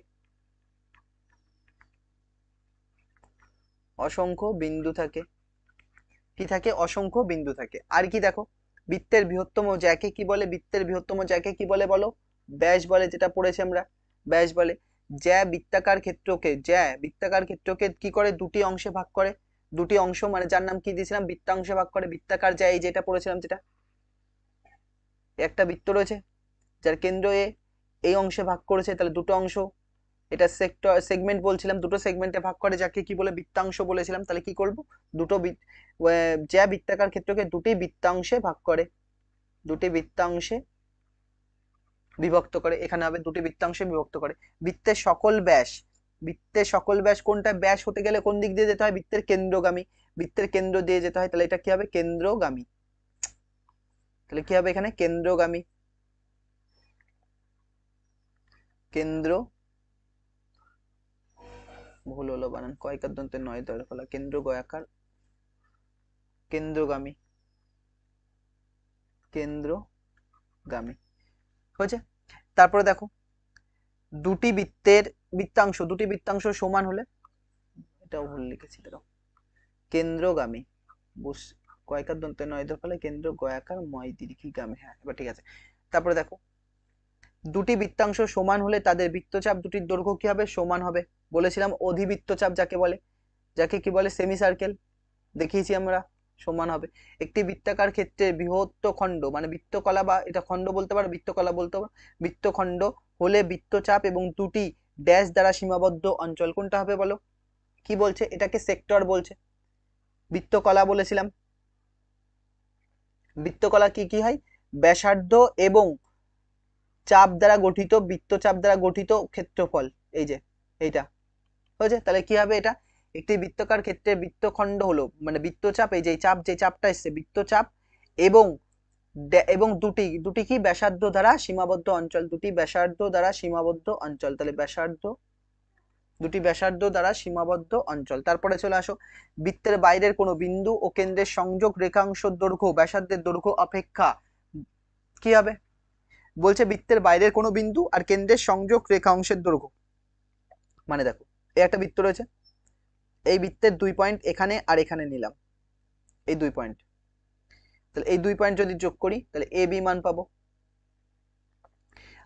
অসংখ্য বিন্দু থাকে, কি থাকে, অসংখ্য বিন্দু থাকে। আর কি দেখো, বৃত্তের বৃহত্তম জ্যাকে কি বলে, বৃত্তের বৃহত্তম জ্যাকে কি বলে বলো, ব্যাস বলে, যেটা পড়েছি আমরা, ব্যাস বলে। জ্যা বৃত্তাকার ক্ষেত্রকে, জ্যা বৃত্তাকার ক্ষেত্রকে কি করে, দুটি অংশে ভাগ করে, দুটি অংশ, মানে যার নাম কি দিয়েছিলাম, বৃত্তাংশে ভাগ করে। বৃত্তাকার জ্যা, এই যেটা পড়েছিলাম, যেটা একটা বৃত্ত রয়েছে যার কেন্দ্র এ, এই অংশে ভাগ করেছে, তাহলে দুটো অংশ, এটা সেক্টর সেগমেন্ট বলছিলাম, দুটো সেগমেন্টে ভাগ করে, যাকে কি বলে, বৃত্তাংশ বলেছিলাম। তাহলে কি করব, দুটো জ্যা বৃত্তাকার ক্ষেত্রকে দুটি বৃত্তাংশে ভাগ করে, দুটি বৃত্তাংশে বিভক্ত করে, এখানে হবে দুটি বৃত্তাংশে বিভক্ত করে। বৃত্তের সকল ব্যাস, বৃত্তের সকল ব্যাস কোনটা, ব্যাস হতে গেলে কোন দিক দিয়ে যেতে হয়, বৃত্তের কেন্দ্রগামী, বৃত্তের কেন্দ্র দিয়ে যেতে হয়। তাহলে এটা কি হবে, কেন্দ্রগামী। তাহলে কি হবে এখানে, কেন্দ্রগামী, কেন্দ্র, ভুল হলো বানান, কয়কার দন্তে নয় দয়ের ফলা, কেন্দ্র গয়াকার, কেন্দ্রগামী। কেন্দ্রগামী হয়েছে। তারপরে দেখো দুটি বৃত্তাংশ সমান হলে, এটাও ভুল লিখেছি দেখো, কেন্দ্রগামী কয়কার দন্তে নয় ফলে কেন্দ্র গয়াকার ময় দীর্ঘী গামী। হ্যাঁ এবার ঠিক আছে। তারপরে দেখো দুটি বৃত্তাংশ সমান হলে তাদের বৃত্তচাপ দুটির দৈর্ঘ্য কি হবে? সমান হবে। বলেছিলাম অধিবৃত্তচাপ যাকে বলে, যাকে কি বলে? সেমি সার্কেল, দেখিয়েছি আমরা, সমান হবে। একটি বৃত্তাকার ক্ষেত্রে বৃহত্ত খণ্ড মানে বৃত্তকলা, বা এটা খণ্ড বলতে পারো, বৃত্তকলা বলতে পারো, বৃত্তখণ্ড হলে বৃত্তচাপ এবং দুটি ড্যাশ দ্বারা সীমাবদ্ধ অঞ্চল কোনটা হবে বলো? কি বলছে? এটাকে সেক্টর বলছে। বৃত্তকলা বলেছিলাম, বৃত্তকলা কি কি হয়? ব্যাসার্ধ এবং চাপ দ্বারা গঠিত, বৃত্তচাপ দ্বারা গঠিত ক্ষেত্রফল, এই যে এইটা হয়েছে। তাহলে কি হবে? এটা একটি বৃত্তাকার ক্ষেত্রে বৃত্তখণ্ড হলো মানে বৃত্তচাপ, এই যে চাপ, যে চাপটা এসছে বৃত্তচাপ এবং দুটি কি ব্যাসার্ধ দ্বারা সীমাবদ্ধ অঞ্চল, দুটি ব্যাসার্ধ দ্বারা সীমাবদ্ধ অঞ্চল। তাহলে দুটি ব্যাসার্ধ দ্বারা সীমাবদ্ধ অঞ্চল। তারপরে চলে আসো, বৃত্তের বাইরের কোনো বিন্দু ও কেন্দ্রের সংযোগ রেখাংশ দৈর্ঘ্য ব্যাসার্ধের দৈর্ঘ্য অপেক্ষা কি হবে? বলছে বৃত্তের বাইরের কোনো বিন্দু আর কেন্দ্রের সংযোগ রেখা অংশের দৈর্ঘ্য। মানে দেখো এই একটা বৃত্ত রয়েছে, এই বৃত্তের 2 পয়েন্ট এখানে আর এখানে নিলাম, এই 2 পয়েন্ট, তাহলে এই 2 পয়েন্ট যদি যোগ করি তাহলে এ বি মান পাবো।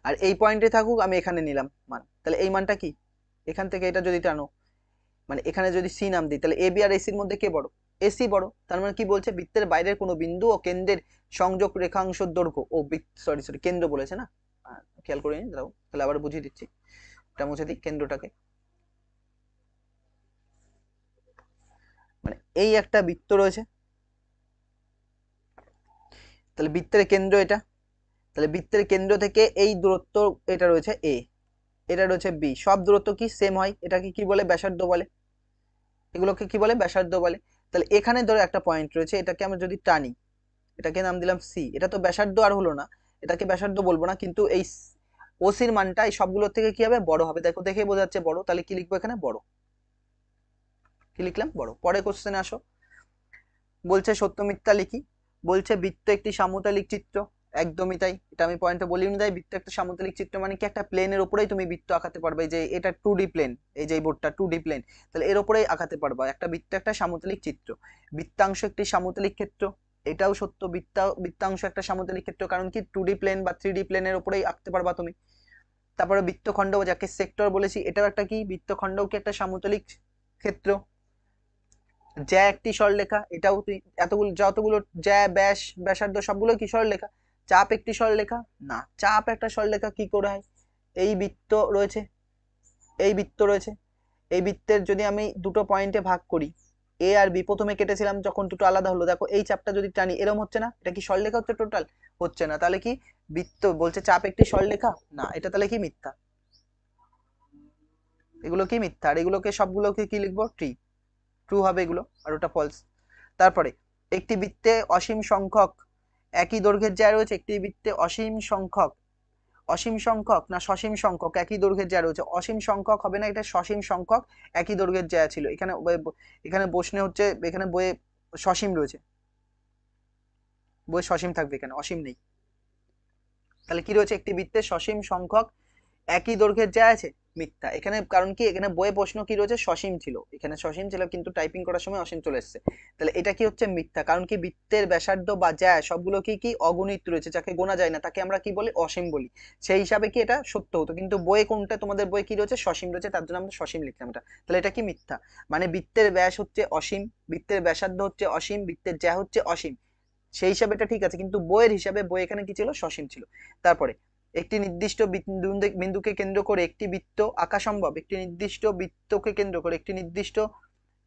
আর এই পয়েন্টে থাকুক, আমি এখানে নিলাম মান, তাহলে এই মানটা কি? এখান থেকে এটা যদি টানো, মানে এখানে যদি সি নাম দিই, তাহলে এ বি আর এসির মধ্যে কে বড়? এসি বড়। তার মানে কি বলছে? বৃত্তের বাইরের কোনো বিন্দু ও কেন্দ্রের সংযোগ রেখাংশের দৈর্ঘ্য, ও সরি কেন্দ্র বলেছে না, খেয়াল করে নিন দাও, তাহলে আবার বুঝিয়ে দিচ্ছি, এটা মুছে দিই কেন্দ্রটাকে। মানে এই একটা বৃত্ত রয়েছে, তাহলে বৃত্তের কেন্দ্র এটা, তাহলে বৃত্তের কেন্দ্র থেকে এই দূরত্ব এটা রয়েছে এ, এটা রয়েছে বি, সব দূরত্ব কি সেম হয়, এটাকে কি বলে? ব্যাসার্ধ বলে। এগুলোকে কি বলে? ব্যাসার্ধ বলে। তাহলে এখানে ধরো একটা পয়েন্ট রয়েছে, এটাকে আমরা যদি টানি, এটাকে নাম দিলাম সি, এটা তো ব্যাসার্ধ আর হলো না, এটাকে ব্যাসার্ধ বলবো না, কিন্তু এই ওসির মানটা এই সবগুলোর থেকে কি হবে? বড় হবে। দেখো দেখে বোঝা যাচ্ছে বড়, তাহলে কি লিখবো এখানে? বড়। কি লিখলাম? বড়। পরে কোশ্চেনে আসো, বলছে সত্য মিথ্যা লিখি। বলছে বৃত্ত একটি সামতলিক চিত্র, একদমই তাই, এটা আমি পয়েন্টে বলিনি তাই। বৃত্ত একটা সামতলিক চিত্র মানে কি? একটা প্লেনের উপরেই তুমি বৃত্ত আঁকাতে পারবে, যে এটা 2D প্লেন, এই যে বোর্ডটা 2D প্লেন, তাহলে এর উপরেই আঁকাতে পারবা। একটা বৃত্ত একটা সামতলিক চিত্র, বৃত্তাংশ একটি সামতলিক ক্ষেত্র, এটাও সত্য, বৃত্তাংশ একটা সামতলিক ক্ষেত্র, কারণ কি 2D প্লেন বা 3D প্লেনের উপরেই আঁকতে পারবা তুমি। তারপরে বৃত্তখণ্ড যাকে সেক্টর বলেছি, এটাও একটা কি? বৃত্তখণ্ডও কি একটা সামতলিক ক্ষেত্র। জ্যা একটি সরলরেখা, এটাও এতগুলো যতগুলো জ্যা ব্যাস ব্যাসার্ধ সবগুলো কি সরলরেখা। চাপ একটি সরলরেখা না, চাপ একটা সরলরেখা কি করে হয়? এই বৃত্ত রয়েছে, এই বৃত্ত রয়েছে, এই বৃত্তের যদি আমি দুটো পয়েন্টে ভাগ করি, এ আর বি, প্রথমে কেটেছিলাম যখন দুটো আলাদা হলো, দেখো এই চাপটা যদি টানি এরকম হচ্ছে না, এটা কি সরলরেখা হচ্ছে? টোটাল হচ্ছে না, তাহলে কি বৃত্ত বলছে চাপ একটি সরলরেখা না, এটা তাহলে কি? মিথ্যা। এগুলো কি? মিথ্যা। আর এগুলোকে সবগুলোকে কি লিখবো? ট্রু হবে এগুলো, আর ওটা ফলস। তারপরে একটি বৃত্তে অসীম সংখ্যক একই দৈর্ঘ্যের জ্যা রয়েছে, একটি বৃত্তে অসীম সংখ্যক না সসীম সংখ্যক একই দৈর্ঘ্যের জ্যা রয়েছে। অসীম সংখ্যক হবে না, এটা সসীম সংখ্যক একই দৈর্ঘ্যের জ্যা ছিল। এখানে এখানে প্রশ্নে হচ্ছে, এখানে বইয়ে সসীম রয়েছে, বইয়ে সসীম থাকবে, এখানে অসীম নেই। তাহলে কি রয়েছে? একটি বৃত্তে সসীম সংখ্যক একই দৈর্ঘ্যের জ্যা আছে, মিথ্যা। এখানে কারণ কি? এখানে বইয়ে প্রশ্ন কি রয়েছে? সসীম ছিল, এখানে সসীম ছিল কিন্তু টাইপিং করার সময় অসীম চলে এসেছে, তাহলে এটা কি হচ্ছে? মিথ্যা। কারণ কি? বৃত্তের ব্যাসার্ধ বা জ্যা সবগুলো কি কি অগণিত রয়েছে, যাকে গোনা যায় না তাকে আমরা কি বলি? অসীম বলি। সেই হিসাবে কি এটা সত্য হতো, কিন্তু বইয়ে কোনটা? তোমাদের বইয়ে কি রয়েছে? সসীম রয়েছে, তার জন্য আমরা সসীম লিখলাম এটা। তাহলে এটা কি? মিথ্যা। মানে বৃত্তের ব্যাস হচ্ছে অসীম, বৃত্তের ব্যাসার্ধ হচ্ছে অসীম, বৃত্তের জ্যা হচ্ছে অসীম, সেই হিসাবে এটা ঠিক আছে, কিন্তু বইয়ের হিসাবে বই এখানে কি ছিল? সসীম ছিল। তারপরে একটি নির্দিষ্ট বিন্দুকে কেন্দ্র করে একটি বৃত্ত আঁকা সম্ভব, একটি নির্দিষ্ট বৃত্তকে কেন্দ্র করে একটি নির্দিষ্ট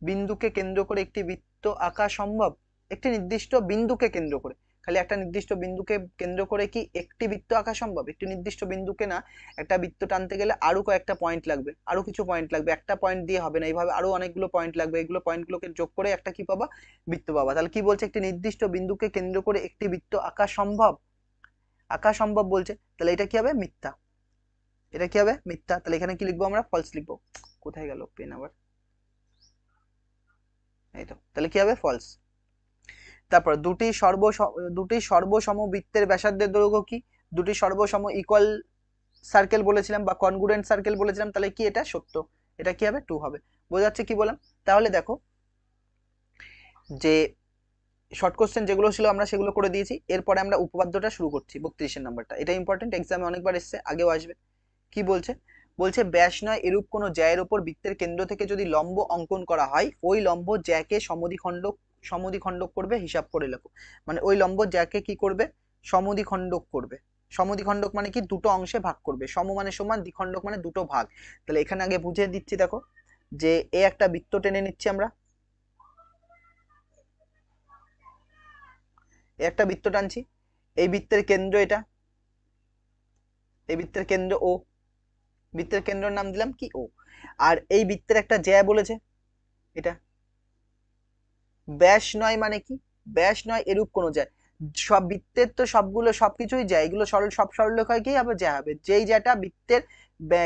বিন্দুকে কেন্দ্র করে একটি বৃত্ত আঁকা সম্ভব। একটি নির্দিষ্ট বিন্দুকে কেন্দ্র করে, খালি একটা নির্দিষ্ট বিন্দুকে কেন্দ্র করে কি একটি বৃত্ত আঁকা সম্ভব? একটি নির্দিষ্ট বিন্দুকে না, একটা বৃত্ত টানতে গেলে আরো কয়েকটা পয়েন্ট লাগবে, আরো কিছু পয়েন্ট লাগবে, একটা পয়েন্ট দিয়ে হবে না, এইভাবে আরো অনেকগুলো পয়েন্ট লাগবে, এগুলো পয়েন্টগুলোকে যোগ করে একটা কি পাবা? বৃত্ত পাবা। তাহলে কি বলছে? একটি নির্দিষ্ট বিন্দুকে কেন্দ্র করে একটি বৃত্ত আঁকা সম্ভব, আঁকা সম্ভব বলছে, তাহলে এটা কি হবে? মিথ্যা। এটা কি হবে? মিথ্যা। তাহলে এখানে কি লিখবো আমরা? ফলস লিখবো। কোথায় গেল পেন আবার? এই তো, তাহলে কি হবে? ফলস। তারপর দুটি সর্বসম বৃত্তের ব্যাসার্ধের দৈর্ঘ্য কি? দুটি সর্বসম ইকুয়াল সার্কেল বলেছিলাম বা কনগ্রুয়েন্ট সার্কেল বলেছিলাম, তাহলে কি এটা সত্য, এটা কি হবে 2 হবে। বোঝা যাচ্ছে কি বললাম? তাহলে দেখো যে শর্ট কোশ্চেন যেগুলো ছিল আমরা সেগুলো করে দিয়েছি, এরপরে আমরা উপপাদ্যটা শুরু করছি 32 নাম্বারটা। এটা ইম্পর্টেন্ট, এক্সামে অনেকবার এসছে, আগেও আসবে। কি বলছে? বলছে ব্যাস নয় এরূপ কোনো জ্যায়ের উপর বৃত্তের কেন্দ্র থেকে যদি লম্ব অঙ্কন করা হয়, ওই লম্ব জ্যাকে সমদ্বিখণ্ডক করবে, হিসাব করে লেখো। মানে ওই লম্ব জ্যাকে কি করবে? সমদ্বিখণ্ডক করবে। সমদ্বিখণ্ডক মানে কি? দুটো অংশে ভাগ করবে। সম মানে সমান, দ্বিখণ্ডক মানে দুটো ভাগ। তাহলে এখানে আগে বুঝিয়ে দিচ্ছি, দেখো যে এ একটা বৃত্ত টেনে নিচ্ছি আমরা, একটা বৃত্ত টানছি, এই বৃত্তের কেন্দ্র এটা, এই বৃত্তের কেন্দ্র ও, বৃত্তের কেন্দ্রের নাম দিলাম কি? ও। আর এই বৃত্তের একটা জ্যা বলেছে এটা। ব্যাস নয় মানে কি? ব্যাস নয় এরূপ কোনো জ্যা। সব বৃত্তের তো সবগুলো সবকিছুই জ্যা, এগুলো সরল, সব সরলরেখায় কি হবে? জ্যা হবে। যেই জ্যাটা বৃত্তের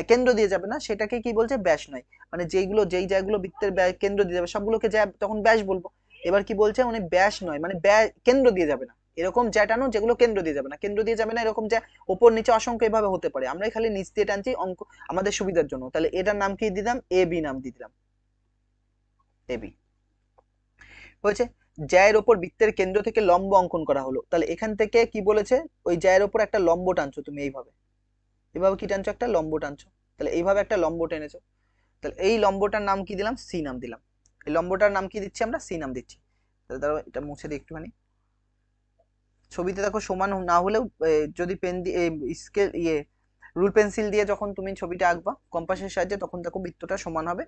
কেন্দ্র দিয়ে যাবে না সেটাকে কি বলছে? ব্যাস নয়। মানে যেই জ্যাগুলো বৃত্তের কেন্দ্র দিয়ে যাবে সবগুলোকে জ্যা, তখন ব্যাস বলবো। এবার কি বলছে? উনি ব্যাস নয় মানে কেন্দ্র দিয়ে যাবে না এরকম জ্যা টানো যেগুলো কেন্দ্র দিয়ে যাবে না। কেন্দ্র দিয়ে যাবে না এরকম জ্যা ওপর নিচে অসংখ্য এভাবে হতে পারে, আমরা খালি নিচ দিয়ে টানছি অঙ্ক আমাদের সুবিধার জন্য। তাহলে এটার নাম কি দিলাম? এ বি নাম দিয়ে দিলাম, এ বি। হয়েছে। জ্যায়ের ওপর বৃত্তের কেন্দ্র থেকে লম্ব অঙ্কন করা হলো। তাহলে এখান থেকে কি বলেছে? ওই জ্যায়ের ওপর একটা লম্ব টানছো তুমি, এইভাবে, এভাবে কি টানছো? একটা লম্ব টানছো। তাহলে এইভাবে একটা লম্ব টেনেছো। তাহলে এই লম্বটার নাম কি দিলাম? সি নাম দিলাম। এই লম্বটার নাম কি দিচ্ছি আমরা? সি নাম দিচ্ছি। তাহলে ধরো এটা মুছে দিই একটুখানি। ছবিতে দেখো সমান না হলেও যদি পেন দিয়ে স্কেল রুল পেন্সিল দিয়ে যখন তুমি ছবিটা আঁকবা কম্পাসের সাহায্যে, তখন দেখো বৃত্তটা সমান হবে,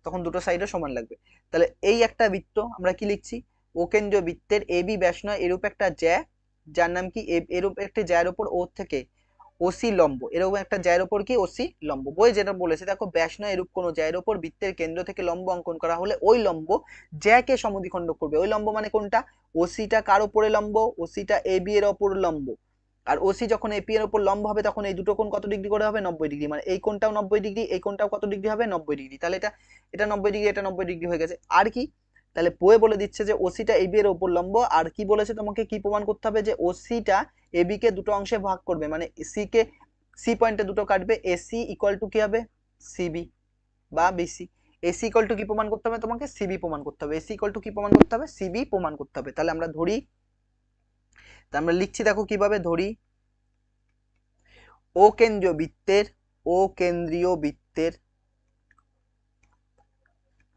তখন দুটো সাইডও সমান লাগবে। তাহলে এই একটা বৃত্ত আমরা কি লিখছি? ও কেন্দ্রীয় বৃত্তের এ বি ব্যাস নয় এরূপ একটা জ্যা, যার নাম কি? এরূপ একটা জ্যার ওপর ও থেকে ওসি লম্ব, এরকম একটা জ্যায়ের ওপর কি? ওসি লম্ব। বই যেটা বলেছে দেখো, ব্যাস নয় এরূপ কোনো জ্যায়ের ওপর বৃত্তের কেন্দ্র থেকে লম্ব অঙ্কন করা হলে ওই লম্ব জ্যাকে সমদ্বিখণ্ডক করবে। ওই লম্ব মানে কোনটা? ওসিটা কার ওপরে লম্ব? ওসিটা এ বি এর ওপর লম্ব। আর ওসি যখন এপি এর উপর লম্ব হবে তখন এই দুটো কোণ কত ডিগ্রি করে হবে? 90 ডিগ্রি। মানে এই কোণটাও 90 ডিগ্রি, এই কোণটাও কত ডিগ্রি হবে? 90 ডিগ্রি। তাহলে এটা এটা 90 ডিগ্রি, এটা 90 ডিগ্রি হয়ে গেছে। আর কি? তাহলে বইয়ে বলে দিচ্ছে যে ওসিটা এবি এর উপর লম্ব। আর কি বলেছে তোমাকে? কি প্রমাণ করতে হবে? যে ওসিটা এবি কে দুটো অংশে ভাগ করবে, মানে সি কে, সি পয়েন্টে দুটো কাটবে, এসি ইকুয়াল টু কি হবে? সিবি বা বিসি। এসি ইকুয়াল টু কি প্রমাণ করতে হবে? তোমাকে সিবি প্রমাণ করতে হবে। এসি ইকুয়াল টু কি প্রমাণ করতে হবে? সিবি প্রমাণ করতে হবে। তাহলে আমরা ধরি, তা আমরা লিখছি দেখো কিভাবে ধরি। ও কেন্দ্রীয় বৃত্তের, ও কেন্দ্রীয় বৃত্তের,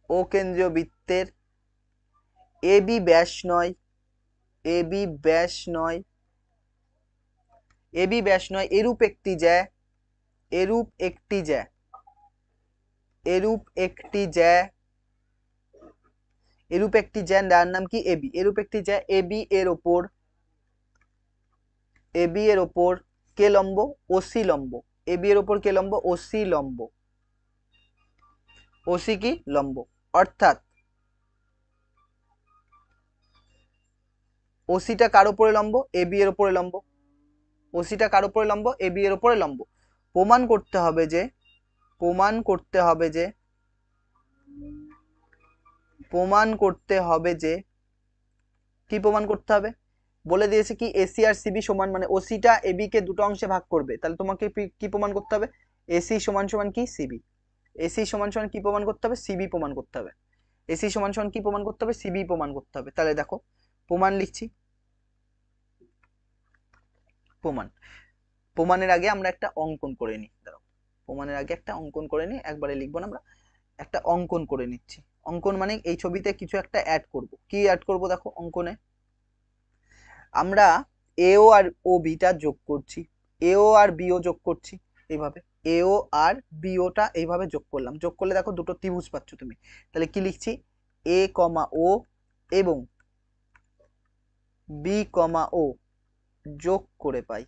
ও কেন্দ্রীয় বৃত্তের এ বি ব্যাস নয়, এ বি ব্যাস নয়, এ বি ব্যাস নয় এরূপ একটি জ্যা, এরূপ একটি জ্যা, এরূপ একটি জ্যা, এরূপ একটি জ্যা যার নাম কি? এবি। এরূপ একটি জ্যা এবি এর ওপর, এবি এর ওপর কে লম্ব? ওসি লম্ব। এবি এর ওপর কে লম্ব? ওসি লম্ব। ওসি কি? লম্ব। অর্থাৎ ওসিটা কার উপরে লম্ব? এবি এর উপরে লম্ব। ওসিটা কার উপরে লম্ব? এবি এর উপরে লম্ব। প্রমাণ করতে হবে যে, প্রমাণ করতে হবে যে, প্রমাণ করতে হবে যে, কি প্রমাণ করতে হবে? বলে দিয়েছে কি এসি আর সিবি সমান, মানে ওসিটা এবি কে দুটো অংশে ভাগ করবে। তাহলে তোমাকে কি প্রমাণ করতে হবে? এসি সমান সমান কি? সিবি। এসি সমান সমান কি প্রমাণ করতে হবে? সিবি প্রমাণ করতে হবে। এসি সমান সমান কি প্রমাণ করতে হবে? সিবি প্রমাণ করতে হবে। তাহলে দেখো প্রমাণ লিখছি। প্রমাণ, প্রমাণের আগে আমরা একটা অঙ্কন করে নিই। দাঁড়াও, প্রমাণের আগে একটা অঙ্কন করে নিই, একবারে লিখবো না আমরা, একটা অঙ্কন করে নিচ্ছি। অঙ্কন মানে এই ছবিতে কিছু একটা অ্যাড করব। কি অ্যাড করব? দেখো অঙ্কনে আমরা এও আর ও বিটা যোগ করছি, এও আর বিও যোগ করছি এইভাবে, এও আর বিওটা এইভাবে যোগ করলাম। যোগ করলে দেখো দুটো ত্রিভুজ পাচ্ছ তুমি। তাহলে কি লিখছি? এ কমা ও এবং বি কমা ও যোগ করে পাই।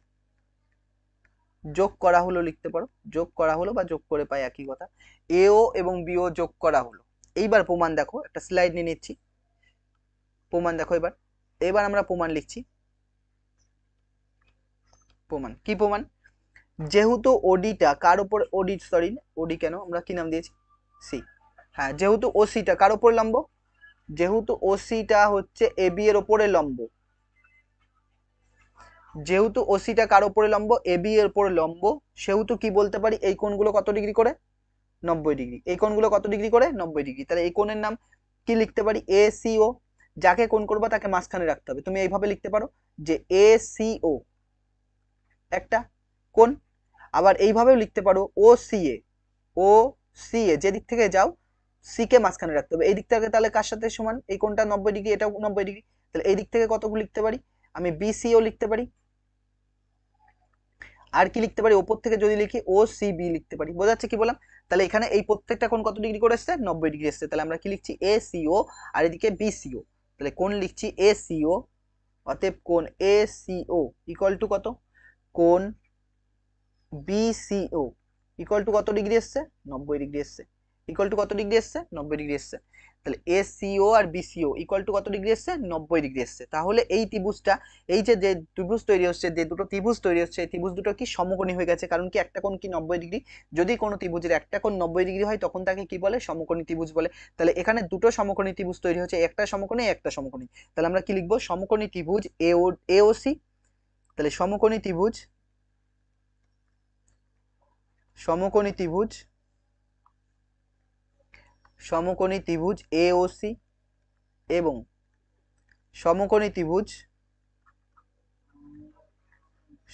যোগ করা হলো লিখতে পারো, যোগ করা হলো বা যোগ করে পাই একই কথা। এও এবং বিও যোগ করা হলো। এইবার প্রমাণ দেখো, একটা স্লাইড নিয়ে নিচ্ছি। প্রমাণ দেখো এবার, এবার আমরা প্রমাণ লিখছি। প্রমাণ কি? প্রমাণ যেহেতু ওডিটা কার উপর, ওডি সরি ওডি কেন, আমরা কি নাম দিয়েছি? সি। হ্যাঁ, যেহেতু ওসিটা কার উপর লম্ব? যেহেতু ওসিটা হচ্ছে এবি এর ওপরে লম্ব, যেহেতু ওসিটা কার ওপরে লম্ব, এবি এর উপরে লম্ব, সেহেতু কি বলতে পারি এই কোণগুলো কত ডিগ্রি করে, 90 ডিগ্রি। এই কোণগুলো কত ডিগ্রি করে, 90 ডিগ্রি। তাহলে এই কোণের নাম কি লিখতে পারি, এ সি ও। যাকে কোণ করবা তাকে মাঝখানে রাখতে হবে। তুমি এইভাবে লিখতে পারো যে এ সি ও একটা কোণ। আবার এইভাবেও লিখতে পারো ও সি এ। ও সি এ যেদিক থেকে যাও সি কে মাঝখানে রাখতে হবে। এই দিক থেকে তাহলে কার সাথে সমান, এই কোণটা 90 ডিগ্রি, এটাও 90 ডিগ্রি। তাহলে এই দিক থেকে কতগুলো লিখতে পারি, আমি বিসিও লিখতে পারি। আর কি লিখতে পারি, ওপর থেকে যদি লিখি ও সি বি লিখতে পারি। বোঝা যাচ্ছে কি বললাম? তাহলে এখানে এই প্রত্যেকটা কোণ কত ডিগ্রি করে এসছে, 90 ডিগ্রি এসছে। তাহলে আমরা কি লিখছি, এ সিও, আর এদিকে বিসিও। তাহলে কোণ লিখছি এ সিও, অতএব কোণ এ সিও ইকুয়াল টু কত, কোণ বিসিও ইকুয়াল টু কত ডিগ্রি এসছে, 90 ডিগ্রি এসছে। ইকুয়াল টু কত ডিগ্রি এসছে, 90 ডিগ্রি এসছে। তাহলে এসিও আর বিসিও ইকুয়াল টু কত ডিগ্রি এসছে, 90 ডিগ্রি এসছে। তাহলে এই ত্রিভুজটা, এই যে যে ত্রিভুজ তৈরি হচ্ছে, যে দুটো ত্রিভুজ তৈরি হচ্ছে, এই ত্রিভুজ দুটো কি সমকোণী হয়ে গেছে। কারণ কি একটা কোণ কি 90 ডিগ্রি, যদি কোনো ত্রিভুজের একটা কোণ 90 ডিগ্রি হয় তখন তাকে কি বলে, সমকোণী ত্রিভুজ বলে। তাহলে এখানে দুটো সমকোণী ত্রিভুজ তৈরি হচ্ছে, একটা সমকোণী একটা সমকোণী। তাহলে আমরা কি লিখবো, সমকোণী ত্রিভুজ এওসি। তাহলে সমকোণী ত্রিভুজ, সমকোণী ত্রিভুজ, সমকোণী ত্রিভুজ এওসি এবং সমকোণী ত্রিভুজ,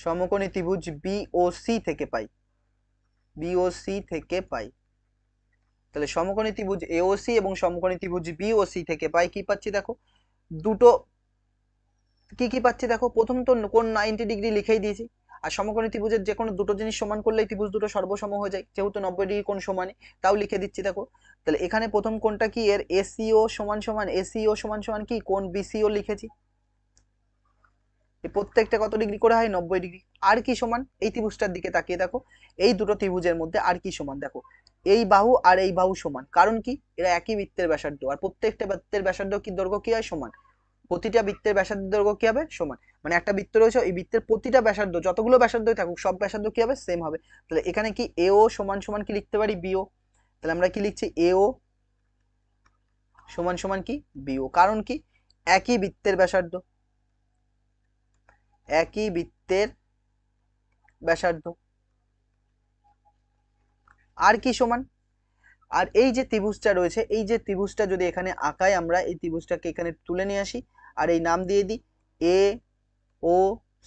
সমকোণী ত্রিভুজ বিওসি থেকে পাই, বিওসি থেকে পাই। তাহলে সমকোণী ত্রিভুজ এওসি এবং সমকোণী ত্রিভুজ বিওসি থেকে পাই কি পাচ্ছি দেখো, দুটো কি কি পাচ্ছি দেখো। প্রথম তো কোণ 90 ডিগ্রি লিখেই দিয়েছি। আর সমকোণী ত্রিভুজের যে কোনো দুটো জিনিস সমান করলেই ত্রিভুজ দুটো সর্বসম হয়ে যায়, যেহেতু 90 ডিগ্রি কোণ সমানে, তাও লিখে দিচ্ছি দেখো। তাহলে এখানে প্রথম কোণটা কি, এর এসিও সমান সমান, এসিও সমান সমান কি, কোণ বিসিও লিখেছি। এই প্রত্যেকটা কত ডিগ্রি করে হয়, 90 ডিগ্রি। আর কি সমান, এই ত্রিভুজটার দিকে তাকিয়ে দেখো, এই দুটো ত্রিভুজের মধ্যে আর কি সমান দেখো, এই বাহু আর এই বাহু সমান। কারণ কি, এরা একই বৃত্তের ব্যাসার্ধ, আর প্রত্যেকটা বৃত্তের ব্যাসার্ধ কি, দৈর্ঘ্য কি হয়, সমান। প্রতিটা বৃত্তের ব্যাসার্ধ দৈর্ঘ্য কি হবে, সমান। মানে একটা বৃত্ত রয়েছে, এই বৃত্তের প্রতিটা ব্যাসার্ধ, যতগুলো ব্যাসার্ধই থাকুক সব ব্যাসার্ধ কি হবে, সেম হবে। তাহলে এখানে কি এও সমান সমান কি লিখতে পারি, বিও। তাহলে আমরা কি লিখছি, এও সমান সমান কি, বিও। কারণ কি, একই বৃত্তের ব্যাসার্ধ, একই বৃত্তের ব্যাসার্ধ। আর কি সমান, আর এই যে ত্রিভুজটা রয়েছে, এই যে ত্রিভুজটা যদি এখানে আঁকাই, আমরা এই ত্রিভুজটাকে এখানে তুলে নিয়ে আসি আর এই নাম দিয়ে দিই এ ও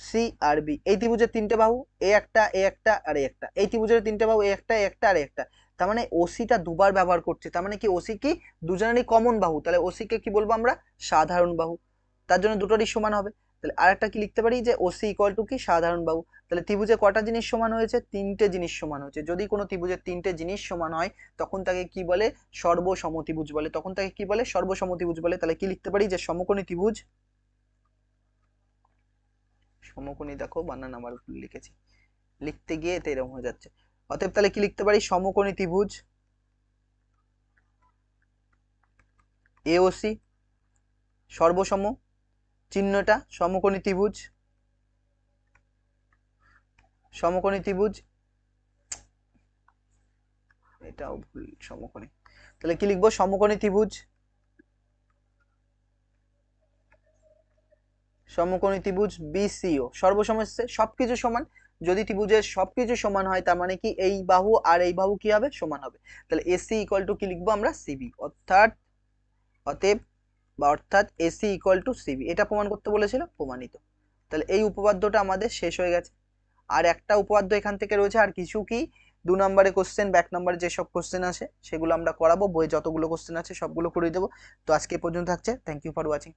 সি আর বি। এই ত্রিভুজের তিনটে বাহু, এ একটা, এ একটা আর এ একটা। এই ত্রিভুজের তিনটে বাহু, এ একটা, এ একটা আর এ একটা। তার মানে ওসিটা দুবার ব্যবহার করছে, তার মানে কি ওসি কি, দুজনেরই কমন বাহু। তাহলে ওসিকে কি বলবো আমরা, সাধারণ বাহু। তার জন্য দুটোরই সমান হবে। তাহলে আরেকটা কি লিখতে পারি, যে ওসি ইকুয়াল টু কি, সাধারণ বাহু। তাহলে ত্রিভুজে কটা জিনিস সমান হয়েছে, তিনটে জিনিস সমান হয়েছে। যদি কোনো ত্রিভুজের তিনটে জিনিস সমান হয় তখন তাকে কি বলে, সর্বসমত্রিভুজ বলে। তখন তাকে কি বলে, সর্বসমত্রিভুজ বলে। তাহলে কি লিখতে পারি, যে সমকোণী ত্রিভুজ, সমকোণী দেখো বানান আমার ভুল লিখেছি, লিখতে গিয়ে এতে এরকম হয়ে যাচ্ছে। অতএব তাহলে কি লিখতে পারি, সমকোণী ত্রিভুজ এওসি সর্বসম, চিহ্নটা সমকোণী ত্রিভুজ, সমকোণী ত্রিভুজ, এটাও ভুল, সমকোণী। তাহলে কি লিখবো, সমকোণী ত্রিভুজ, সমকোণী ত্রিভুজ বিসিও সর্বসম এসছে, সবকিছু সমান। যদি ত্রিভুজের সবকিছু সমান হয় তার মানে কি, এই বাহু আর এই বাহু কি হবে, সমান হবে। তাহলে এসি ইকুয়াল টু কি লিখবো আমরা, সিবি। অর্থাৎ, অতএব বা অর্থাৎ এসি ইকুয়াল টু সিবি। এটা প্রমাণ করতে বলেছিল, প্রমাণিত। তাহলে এই উপপাদ্যটা আমাদের শেষ হয়ে গেছে। আর একটা উপপাদ্য এখান থেকে রয়েছে, আর কিছু কি 2 নম্বরে কোশ্চেন, ব্যাক নম্বরে যেসব কোশ্চেন আছে সেগুলো আমরা করাবো। বইয়ে যতগুলো কোশ্চেন আছে সবগুলো করে দেবো। তো আজকে পর্যন্ত থাকছে, থ্যাংক ইউ ফর ওয়াচিং।